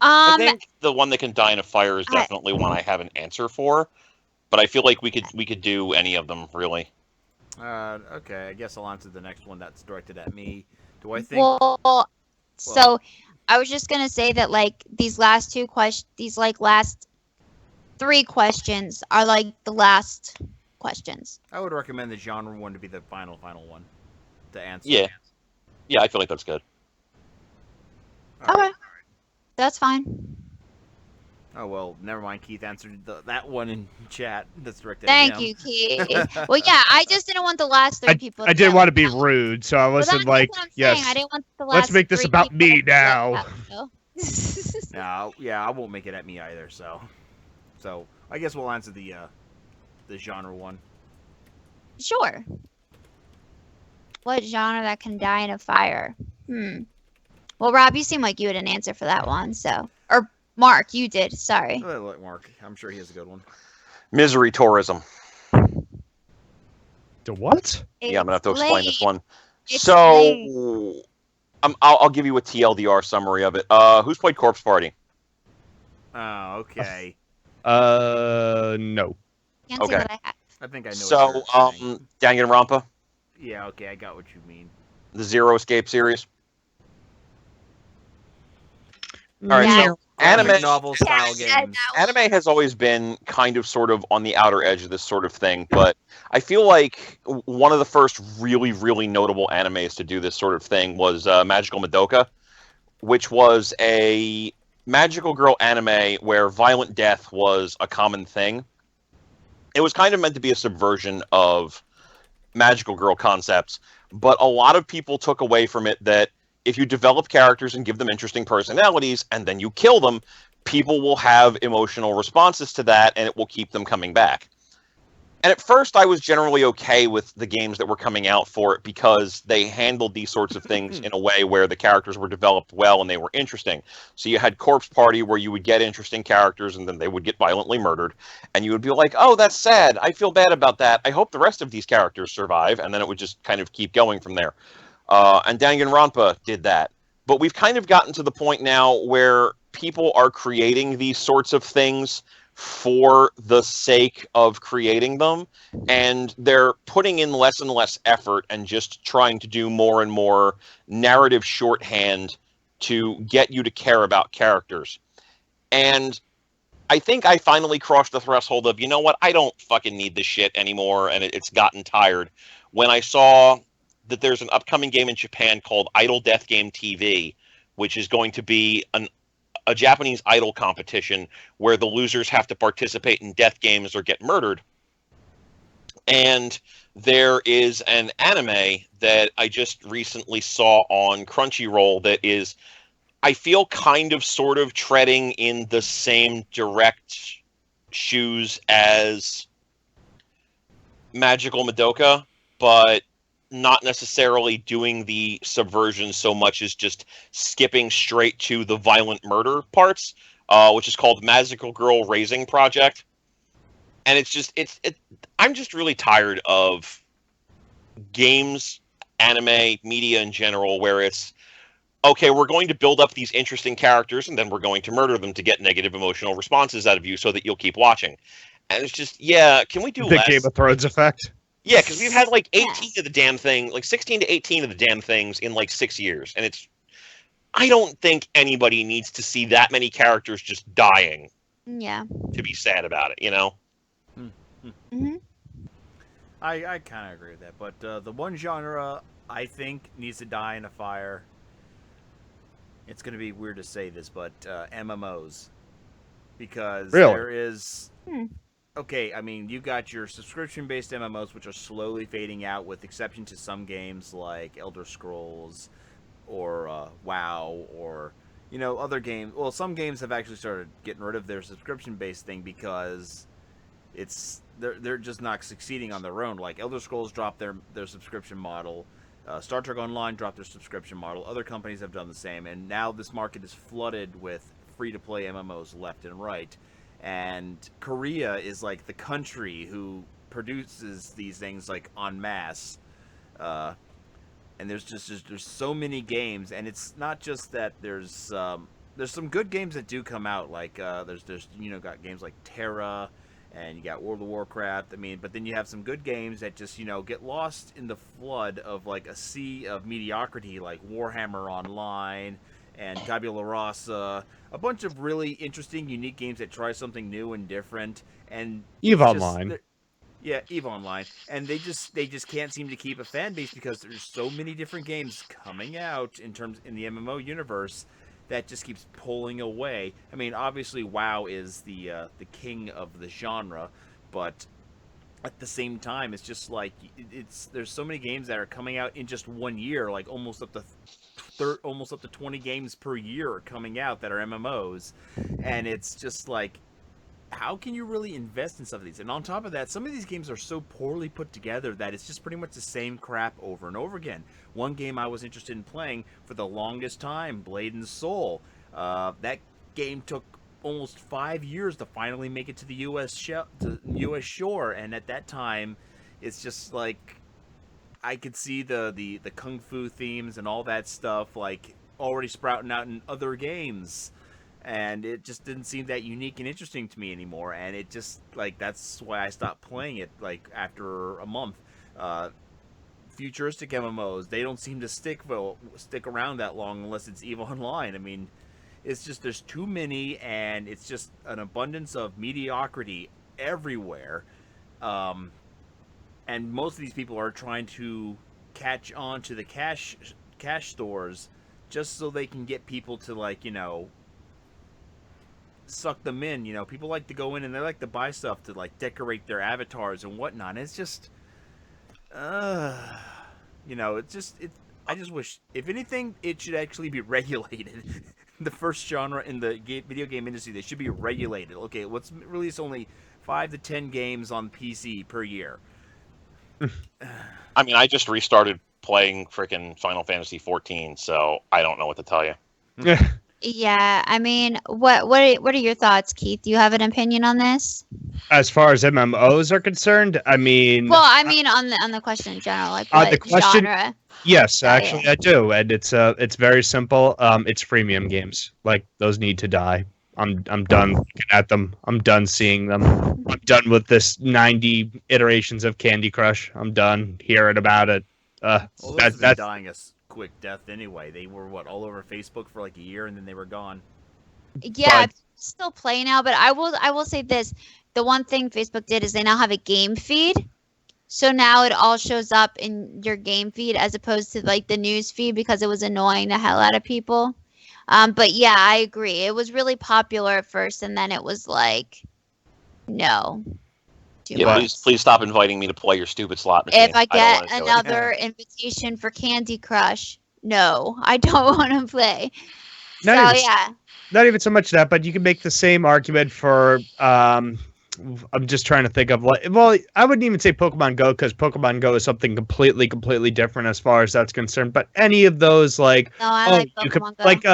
I Um, think the one that can die in a fire is I, definitely one I have an answer for, but I feel like we could do any of them really. Okay. I guess I'll answer the next one that's directed at me. Do I think? well, Well, so I was just gonna say that like these last two questions, these like last three questions are like the last questions. I would recommend the genre one to be the final one to answer. Yeah, yeah, I feel like that's good. All right. Okay, that's fine. Oh well, never mind. Keith answered that one in chat. That's directed at Thank him. you, Keith. Well, yeah, I just didn't want the last three people I to get didn't want to left be out. rude, so I Well, wasn't that's like, what I'm saying. I yes, didn't want the let's last make this three about people me to get left now. out, so. No, yeah, I won't make it at me either. So I guess we'll answer the genre one. Sure. What genre that can die in a fire? Well, Rob, you seem like you had an answer for that one, so. Or Mark, you did. Sorry. Look, Mark, I'm sure he has a good one. Misery tourism. The what? Yeah, I'm gonna have to explain this one. Explain. So, I'll give you a TLDR summary of it. Who's played Corpse Party? Oh, okay. No. Can't Okay. say that I have. I think I know. So, what you're saying. Danganronpa, Yeah, okay, I got what you mean. the Zero Escape series. All right, Yeah, so anime, Graphic novel style Yeah, games. anime has always been kind of sort of on the outer edge of this sort of thing, but I feel like one of the first really, really notable animes to do this sort of thing was Magical Madoka, which was a magical girl anime where violent death was a common thing. It was kind of meant to be a subversion of magical girl concepts, but a lot of people took away from it that if you develop characters and give them interesting personalities and then you kill them, people will have emotional responses to that and it will keep them coming back. And at first, I was generally okay with the games that were coming out for it because they handled these sorts of things in a way where the characters were developed well and they were interesting. So you had Corpse Party where you would get interesting characters and then they would get violently murdered. And you would be like, oh, that's sad. I feel bad about that. I hope the rest of these characters survive. And then it would just kind of keep going from there. And Danganronpa did that. But we've kind of gotten to the point now where people are creating these sorts of things for the sake of creating them, and they're putting in less and less effort and just trying to do more and more narrative shorthand to get you to care about characters. And I think I finally crossed the threshold of, you know what, I don't fucking need this shit anymore, and it's gotten tired. When I saw that there's an upcoming game in Japan called Idol Death Game TV, which is going to be a Japanese idol competition where the losers have to participate in death games or get murdered. And there is an anime that I just recently saw on Crunchyroll that is, I feel, kind of sort of treading in the same direct shoes as Magical Madoka, but not necessarily doing the subversion so much as just skipping straight to the violent murder parts, which is called Magical Girl Raising Project. And it's just I'm just really tired of games, anime, media in general, where it's okay, we're going to build up these interesting characters and then we're going to murder them to get negative emotional responses out of you so that you'll keep watching. And it's just, yeah, can we do The less? Game of Thrones effect. Yeah, because we've had like 18 Yeah. of the damn thing, like 16 to 18 of the damn things in like 6 years. And I don't think anybody needs to see that many characters just dying Yeah. to be sad about it, you know? hmm I kind of agree with that, but the one genre I think needs to die in a fire. It's going to be weird to say this, but MMOs, because Really? there is. Hmm. Okay, I mean, you got your subscription-based MMOs, which are slowly fading out, with exception to some games like Elder Scrolls or WoW or other games. Well, some games have actually started getting rid of their subscription-based thing because they're just not succeeding on their own. Like Elder Scrolls dropped their subscription model. Star Trek Online dropped their subscription model. Other companies have done the same, and now this market is flooded with free-to-play MMOs left and right. And Korea is like the country who produces these things like en masse. And there's so many games, and it's not just that there's some good games that do come out, like there's got games like Terra, and you got World of Warcraft. I mean, but then you have some good games that just get lost in the flood of like a sea of mediocrity, like Warhammer Online and Tabula Rasa, a bunch of really interesting, unique games that try something new and different, and EVE it's Online. Yeah, EVE Online, and they just can't seem to keep a fan base because there's so many different games coming out in the MMO universe that just keeps pulling away. I mean, obviously WoW is the king of the genre, but at the same time, it's just like there's so many games that are coming out in just 1 year, like almost up to 20 games per year are coming out that are MMOs, and it's just like, how can you really invest in some of these? And on top of that, some of these games are so poorly put together that it's just pretty much the same crap over and over again. One game I was interested in playing for the longest time, Blade and Soul. That game took almost 5 years to finally make it to the U.S. shore, and at that time, it's just like I could see the kung fu themes and all that stuff like already sprouting out in other games. And it just didn't seem that unique and interesting to me anymore, and it just like that's why I stopped playing it like after a month. Futuristic MMOs, they don't seem to stick around that long unless it's EVE Online. I mean, it's just there's too many, and it's just an abundance of mediocrity everywhere. And most of these people are trying to catch on to the cash stores just so they can get people to suck them in. People like to go in and they like to buy stuff to like decorate their avatars and whatnot. And it's just I just wish, if anything, it should actually be regulated. The first genre in the video game industry, they should be regulated. Okay, let's release only 5 to 10 games on PC per year. I mean, I just restarted playing freaking Final Fantasy 14, so I don't know what to tell you. Yeah, I mean, what are your thoughts, Keith? Do you have an opinion on this? As far as MMOs are concerned, I mean, Well, I mean on the question in general, like what the question, genre? yes, actually, I do, and it's very simple. It's freemium games. Like, those need to die. I'm done looking at them. I'm done seeing them. I'm done with this 90 iterations of Candy Crush. I'm done hearing about it. Well, those have been dying a quick death anyway. They were all over Facebook for like a year, and then they were gone. Yeah, still play now, but I will say this: the one thing Facebook did is they now have a game feed. So now it all shows up in your game feed as opposed to like the news feed, because it was annoying the hell out of people. But yeah, I agree. It was really popular at first, and then it was like, no. Yeah, please stop inviting me to play your stupid slot machine. If I get another invitation for Candy Crush, no, I don't want to play. Not even so much that, but you can make the same argument for. I'm just trying to think of I wouldn't even say Pokemon Go, because Pokemon Go is something completely different as far as that's concerned. But any of those, like, no, I like Pokemon Go. Like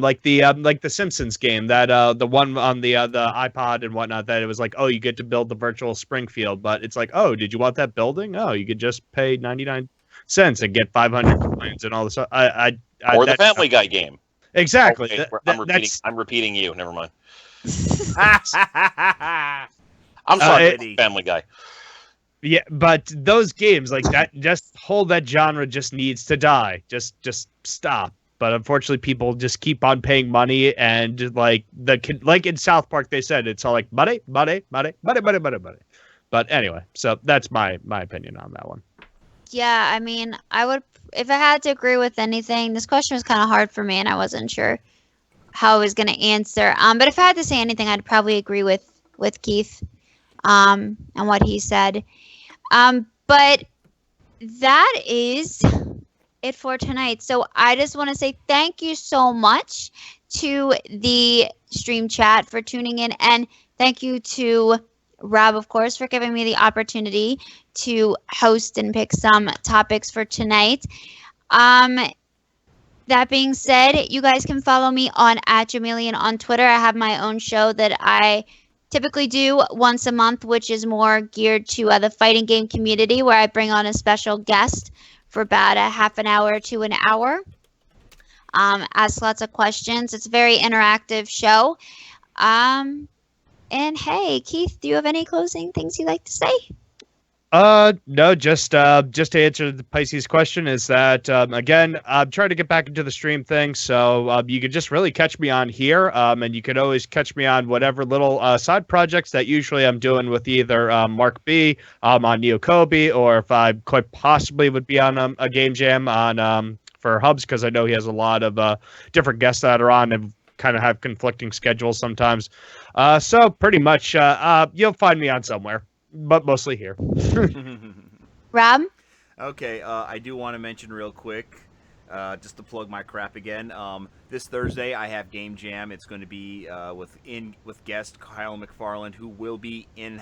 like the Simpsons game, that the one on the iPod and whatnot, that it was like, oh, you get to build the virtual Springfield, but it's like, oh, did you want that building? Oh, you could just pay 99 cents and get 500 coins and all this. Or the Family Guy game. Exactly. Okay, I'm repeating you. Never mind. I'm sorry, Family Guy. Yeah, but those games like that, just that genre just needs to die. Just stop. But unfortunately, people just keep on paying money, and like in South Park, they said it's all like money. But anyway, so that's my opinion on that one. Yeah, I mean, I would, if I had to agree with anything. This question was kind of hard for me, and I wasn't sure how I was going to answer. But if I had to say anything, I'd probably agree with Keith, and what he said. But that is it for tonight. So I just want to say thank you so much to the stream chat for tuning in, and thank you to Rob, of course, for giving me the opportunity to host and pick some topics for tonight. That being said, you guys can follow me on @Jamilian on Twitter. I have my own show that I typically do once a month, which is more geared to the fighting game community, where I bring on a special guest for about a half an hour to an hour. Ask lots of questions. It's a very interactive show. And hey, Keith, do you have any closing things you'd like to say? No, just to answer the Pisces question is that again, I'm trying to get back into the stream thing, so you could just really catch me on here, and you could always catch me on whatever little side projects that usually I'm doing with either Mark B on Neokobe, or if I quite possibly would be on a game jam on for Hubs, because I know he has a lot of different guests that are on and kind of have conflicting schedules sometimes. So pretty much you'll find me on somewhere, but mostly here. Rob? Okay, I do want to mention real quick, just to plug my crap again. This Thursday I have Game Jam. It's going to be with guest Kyle McFarland, who will be in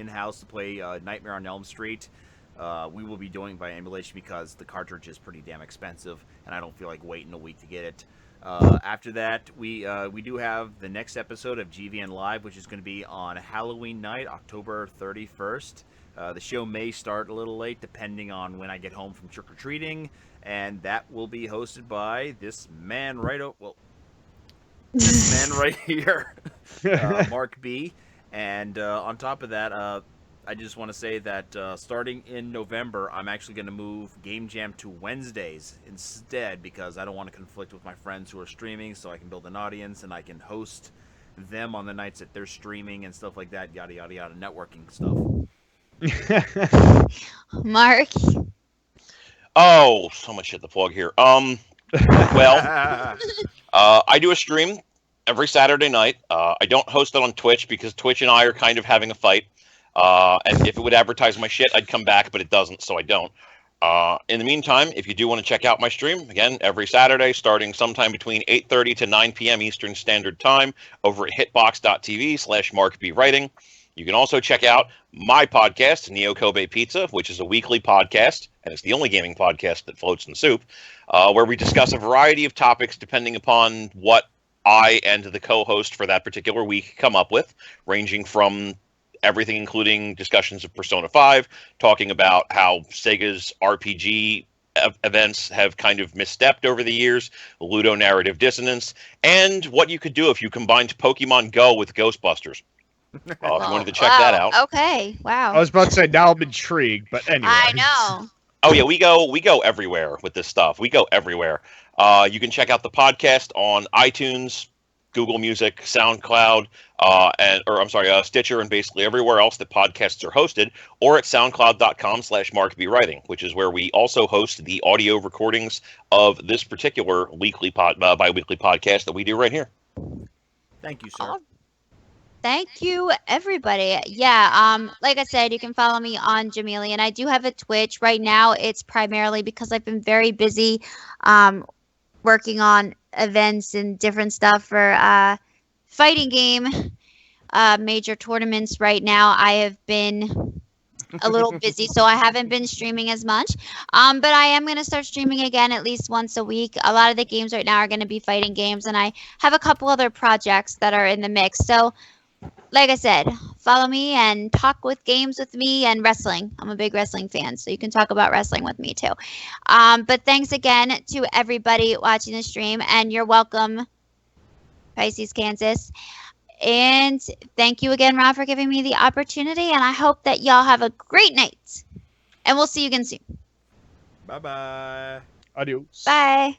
house to play Nightmare on Elm Street. We will be doing by emulation because the cartridge is pretty damn expensive, and I don't feel like waiting a week to get it. After that, we do have the next episode of GVN Live, which is going to be on Halloween night, October 31st. The show may start a little late, depending on when I get home from trick-or-treating, and that will be hosted by this man right here, Mark B. And on top of that, I just want to say that starting in November, I'm actually going to move Game Jam to Wednesdays instead, because I don't want to conflict with my friends who are streaming, so I can build an audience and I can host them on the nights that they're streaming and stuff like that, yada, yada, yada, networking stuff. Mark? Oh, so much shit to plug here. Well, I do a stream every Saturday night. I don't host it on Twitch because Twitch and I are kind of having a fight. And if it would advertise my shit, I'd come back, but it doesn't, so I don't. In the meantime, if you do want to check out my stream, again, every Saturday, starting sometime between 8:30 to 9 p.m. Eastern Standard Time over at hitbox.tv/MarkBWriting. You can also check out my podcast, Neo Kobe Pizza, which is a weekly podcast, and it's the only gaming podcast that floats in the soup, where we discuss a variety of topics depending upon what I and the co-host for that particular week come up with, ranging from everything including discussions of Persona 5, talking about how Sega's RPG events have kind of misstepped over the years, Ludo narrative dissonance, and what you could do if you combined Pokemon Go with Ghostbusters. If you wanted to check that out. Okay, wow. I was about to say, now I'm intrigued, but anyway. I know. Oh yeah, we go everywhere with this stuff. We go everywhere. You can check out the podcast on iTunes, Google Music, SoundCloud, Stitcher, and basically everywhere else that podcasts are hosted, or at soundcloud.com/MarkBWriting, which is where we also host the audio recordings of this particular bi-weekly podcast that we do right here. Thank you, sir. Oh, thank you, everybody. Yeah, like I said, you can follow me on Jamelian. I do have a Twitch. Right now, it's primarily because I've been very busy working on events and different stuff for fighting game major tournaments. Right now I have been a little busy, so I haven't been streaming as much, but I am going to start streaming again at least once a week. A lot of the games right now are going to be fighting games, and I have a couple other projects that are in the mix. So like I said, follow me and talk with games with me and wrestling. I'm a big wrestling fan, so you can talk about wrestling with me too. But thanks again to everybody watching the stream, and you're welcome, Pisces, Kansas. And thank you again, Rob, for giving me the opportunity, and I hope that y'all have a great night. And we'll see you again soon. Bye-bye. Adios. Bye.